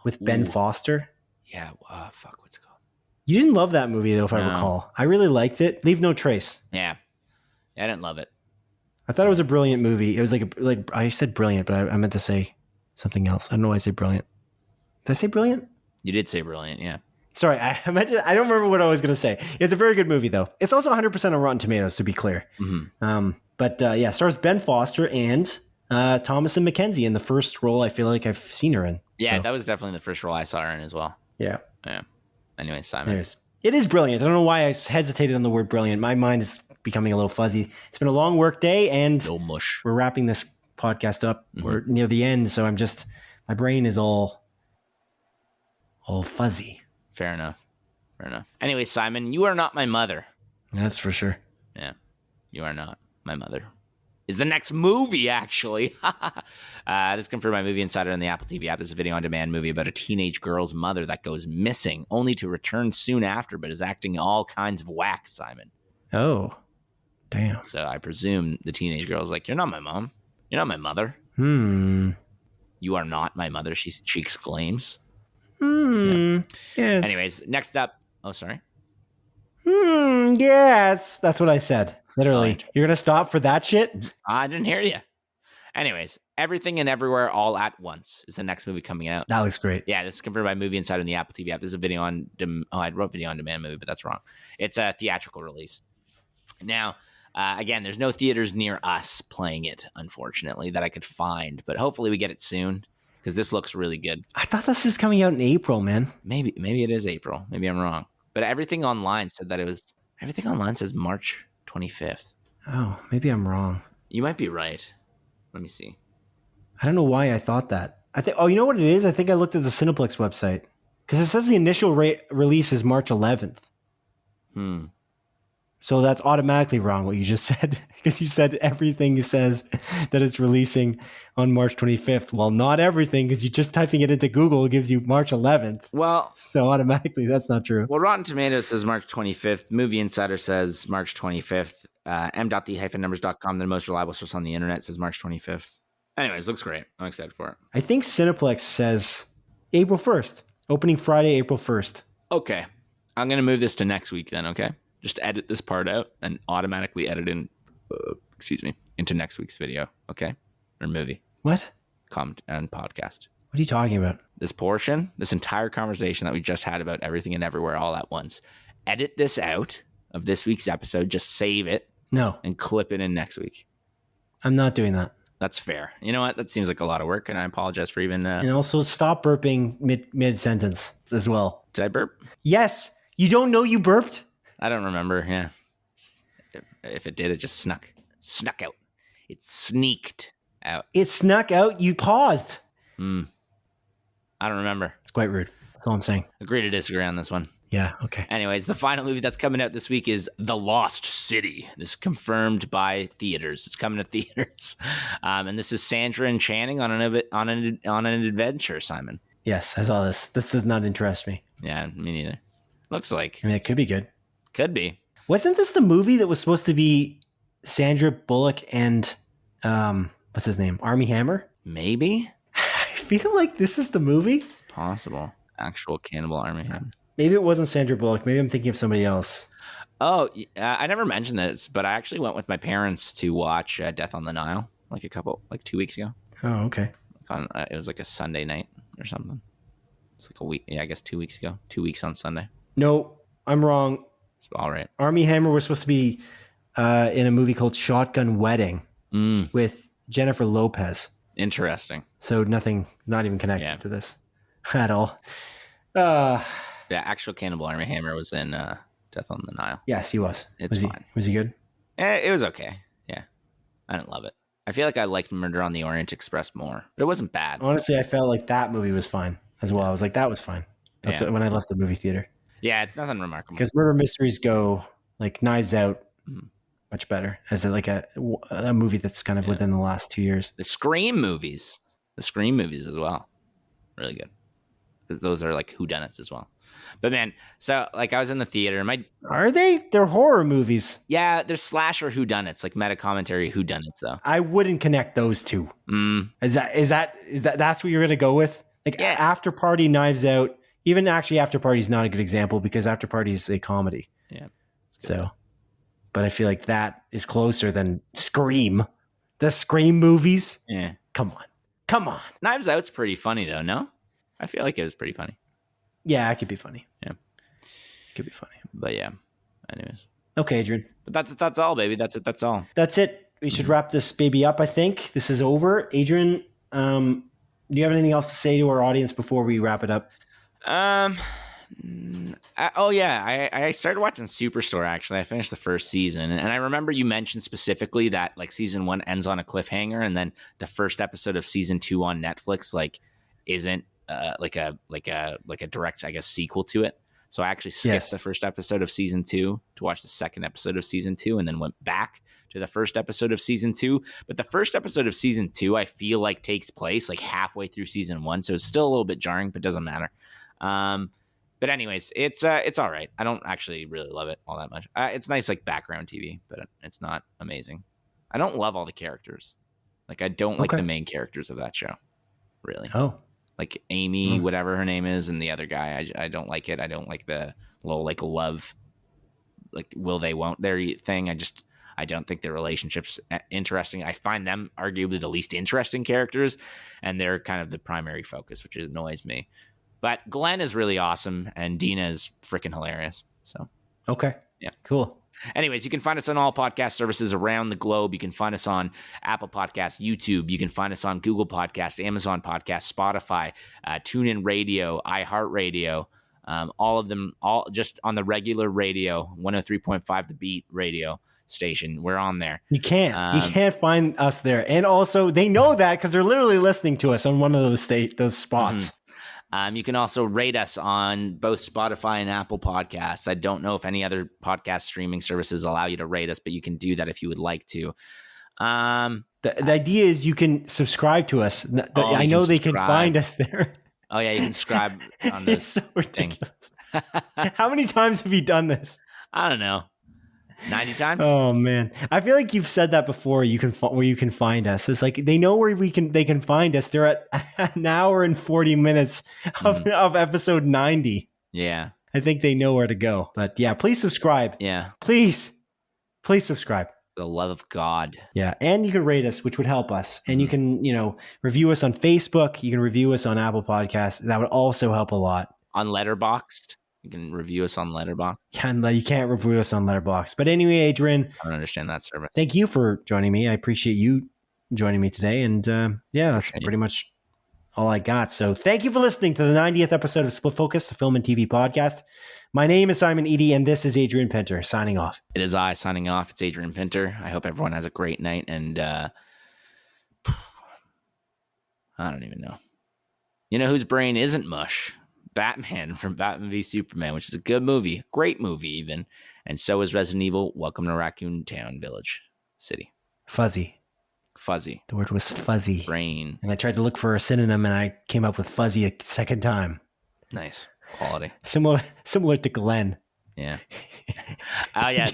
S1: with Ben Foster.
S2: Yeah. Fuck, what's it called?
S1: You didn't love that movie, though, if I recall. I really liked it. Leave No Trace.
S2: Yeah. I didn't love it.
S1: I thought it was a brilliant movie. It was like I said brilliant, but I meant to say something else. I don't know why I say brilliant. Did I say brilliant?
S2: You did say brilliant, yeah.
S1: Sorry, I don't remember what I was going to say. It's a very good movie, though. It's also 100% on Rotten Tomatoes, to be clear. Mm-hmm. Stars Ben Foster and Thomasin McKenzie in the first role I feel like I've seen her in.
S2: Yeah,
S1: so.
S2: That was definitely the first role I saw her in as well.
S1: Yeah.
S2: Anyway, Simon.
S1: It is brilliant. I don't know why I hesitated on the word brilliant. My mind is becoming a little fuzzy. It's been a long work day, and
S2: no mush.
S1: We're wrapping this podcast up. Mm-hmm. We're near the end, so my brain is all fuzzy.
S2: Fair enough. Anyway, Simon, you are not my mother.
S1: That's for sure.
S2: Yeah, you are not my mother. Is the next movie, actually. This is confirmed by Movie Insider and the Apple TV app. This is a video-on-demand movie about a teenage girl's mother that goes missing, only to return soon after, but is acting all kinds of whack, Simon.
S1: Oh, damn.
S2: So I presume the teenage girl's like, you're not my mom. You're not my mother. You are not my mother, she exclaims.
S1: Yeah. Yes.
S2: Anyways, next up. Oh, sorry.
S1: Yes. That's what I said. Literally. You're going to stop for that shit?
S2: I didn't hear you. Anyways, Everything and Everywhere All at Once is the next movie coming out.
S1: That looks great.
S2: Yeah, this is confirmed by Movie Insider and the Apple TV app. This is a video on... I wrote video on demand movie, but that's wrong. It's a theatrical release. Now, again, there's no theaters near us playing it, unfortunately, that I could find. But hopefully we get it soon, because this looks really good.
S1: I thought this is coming out in April, man.
S2: Maybe it is April. Maybe I'm wrong. But everything online said that it was... Everything online says March 25th.
S1: Oh, maybe I'm wrong.
S2: You might be right. Let me see.
S1: I don't know why I thought that. I think. Oh, you know what it is? I think I looked at the Cineplex website because it says the initial release is March 11th. So that's automatically wrong what you just said, because you said everything says that it's releasing on March 25th. Well, not everything, because you just typing it into Google gives you March 11th.
S2: Well,
S1: so automatically that's not true.
S2: Well, Rotten Tomatoes says March 25th. Movie Insider says March 25th. m.the-numbers.com, the most reliable source on the internet, says March 25th. Anyways, looks great. I'm excited for it.
S1: I think Cineplex says April 1st. Opening Friday, April 1st.
S2: Okay. I'm going to move this to next week then, okay? Just edit this part out and automatically edit into next week's video, okay? Or movie.
S1: What?
S2: Comment and podcast.
S1: What are you talking about?
S2: This portion, this entire conversation that we just had about everything and everywhere all at once. Edit this out of this week's episode. Just save it.
S1: No.
S2: And clip it in next week.
S1: I'm not doing that.
S2: That's fair. You know what? That seems like a lot of work, and I apologize for even...
S1: And also stop burping mid-sentence as well.
S2: Did I burp?
S1: Yes. You don't know you burped?
S2: I don't remember, yeah. If it did, it just snuck out. It sneaked out.
S1: It snuck out? You paused.
S2: I don't remember.
S1: It's quite rude. That's all I'm saying.
S2: Agree to disagree on this one.
S1: Yeah, okay.
S2: Anyways, the final movie that's coming out this week is The Lost City. This is confirmed by theaters. It's coming to theaters. And this is Sandra and Channing on an adventure, Simon.
S1: Yes, I saw this. This does not interest me.
S2: Yeah, me neither. Looks like.
S1: I mean, it could be good.
S2: Could be.
S1: Wasn't this the movie that was supposed to be Sandra Bullock and, what's his name? Armie Hammer?
S2: Maybe?
S1: I feel like this is the movie.
S2: Possible. Actual Cannibal Armie Hammer.
S1: Maybe it wasn't Sandra Bullock. Maybe I'm thinking of somebody else.
S2: Oh, I never mentioned this, but I actually went with my parents to watch Death on the Nile 2 weeks ago.
S1: Oh, okay.
S2: It was like a Sunday night or something. It's like a week. Yeah, I guess 2 weeks ago. 2 weeks on Sunday.
S1: No, I'm wrong.
S2: It's all right.
S1: Armie Hammer was supposed to be in a movie called Shotgun Wedding with Jennifer Lopez.
S2: Interesting.
S1: So nothing, not even connected to this at all.
S2: Yeah, actual Cannibal Armie Hammer was in Death on the Nile.
S1: Yes, he was.
S2: It's fine.
S1: Was he good?
S2: It was okay. Yeah. I didn't love it. I feel like I liked Murder on the Orient Express more, but it wasn't bad.
S1: Honestly, I felt like that movie was fine as well. I was like, that was fine. That's when I left the movie theater.
S2: Yeah, it's nothing remarkable.
S1: Because murder mysteries go like Knives Out much better as a movie that's kind of within the last 2 years.
S2: The Scream movies. The Scream movies as well. Really good. Because those are like whodunits as well. But man, so like I was in the theater.
S1: Are they? They're horror movies.
S2: Yeah, they're slasher whodunits, like meta commentary whodunits though.
S1: I wouldn't connect those two. Is that's what you're gonna go with? Like After Party, Knives Out. Even actually, After Party is not a good example because After Party is a comedy.
S2: Yeah.
S1: So, but I feel like that is closer than Scream. The Scream movies.
S2: Yeah.
S1: Come on.
S2: Knives Out's pretty funny though. No, I feel like it was pretty funny.
S1: Yeah, it could be funny.
S2: Yeah,
S1: it could be funny.
S2: But yeah. Anyways.
S1: Okay, Adrian.
S2: But that's all, baby. That's it. That's all.
S1: That's it. We should wrap this baby up. I think this is over. Adrian, do you have anything else to say to our audience before we wrap it up?
S2: I started watching Superstore. Actually, I finished the first season, and I remember you mentioned specifically that like season 1 ends on a cliffhanger, and then the first episode of season 2 on Netflix like isn't like a direct, I guess, sequel to it. So I actually skipped the first episode of season 2 to watch the second episode of season 2, and then went back to the first episode of season 2. But the first episode of season 2, I feel like takes place like halfway through season 1, so it's still a little bit jarring, but doesn't matter. But anyways, it's all right. I don't actually really love it all that much. It's nice like background TV, but it's not amazing. I don't love all the characters. Like I don't like the main characters of that show, really.
S1: Oh.
S2: Like Amy, whatever her name is, and the other guy, I don't like it. I don't like the little like love, like will they won't they thing. I don't think their relationship's interesting. I find them arguably the least interesting characters, and they're kind of the primary focus, which annoys me. But Glenn is really awesome, and Dina is freaking hilarious. So
S1: okay,
S2: yeah,
S1: cool.
S2: Anyways, you can find us on all podcast services around the globe. You can find us on Apple Podcasts, YouTube. You can find us on Google Podcasts, Amazon Podcasts, Spotify, TuneIn Radio, iHeartRadio. All of them, all just on the regular radio, 103.5 The Beat radio station. We're on there.
S1: You can't find us there. And also, they know that because they're literally listening to us on one of those spots.
S2: Mm-hmm. You can also rate us on both Spotify and Apple Podcasts. I don't know if any other podcast streaming services allow you to rate us, but you can do that if you would like to.
S1: The idea is you can subscribe to us. I know they can find us there.
S2: Oh, yeah, you can subscribe on those
S1: so
S2: things.
S1: How many times have you done this?
S2: I don't know. 90 times.
S1: Oh man, I feel like you've said that before. Where you can find us. It's like they know where they can find us. They're at an hour and 40 minutes of episode 90.
S2: Yeah,
S1: I think they know where to go. But yeah, please subscribe.
S2: Yeah,
S1: please subscribe.
S2: For the love of God.
S1: Yeah, and you can rate us, which would help us. And you can review us on Facebook. You can review us on Apple Podcasts. That would also help a lot.
S2: On Letterboxd. You can review us on Letterboxd.
S1: You can't review us on Letterboxd. But anyway, Adrian,
S2: I don't understand that service.
S1: Thank you for joining me. I appreciate you joining me today. And that's pretty much all I got. So thank you for listening to the 90th episode of Split Focus, the film and TV podcast. My name is Simon Eady, and this is Adrian Pinter signing off.
S2: It is I signing off. It's Adrian Pinter. I hope everyone has a great night. And I don't even know. You know whose brain isn't mush? Batman from Batman v Superman, which is a good movie, great movie even, and so is Resident Evil. Welcome to Raccoon Town Village City.
S1: Fuzzy.
S2: The
S1: word was fuzzy.
S2: Brain.
S1: And I tried to look for a synonym, and I came up with fuzzy a second time.
S2: Nice quality.
S1: Similar to Glenn.
S2: Yeah. Oh yeah.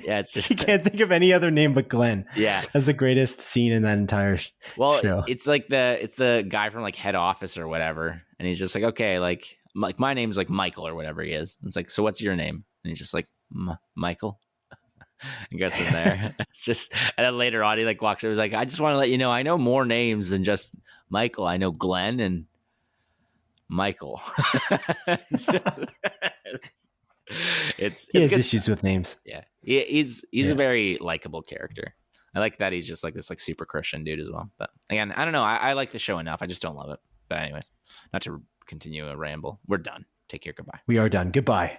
S2: Yeah, it's just
S1: you can't think of any other name but Glenn.
S2: Yeah,
S1: that's the greatest scene in that entire show.
S2: It's like it's the guy from like head office or whatever, and he's just like, okay, like my name's like Michael or whatever he is. And it's like, so what's your name? And he's just like Michael. And goes from there. It's just, and then later on he like walks over, he's like, I just want to let you know I know more names than just Michael. I know Glenn and Michael. He has
S1: issues with names.
S2: Yeah, he's a very likable character. I like that he's just like this like super Christian dude as well. But again, I don't know. I like the show enough. I just don't love it. But anyways, not to continue a ramble. We're done. Take care. Goodbye.
S1: We are done. Goodbye.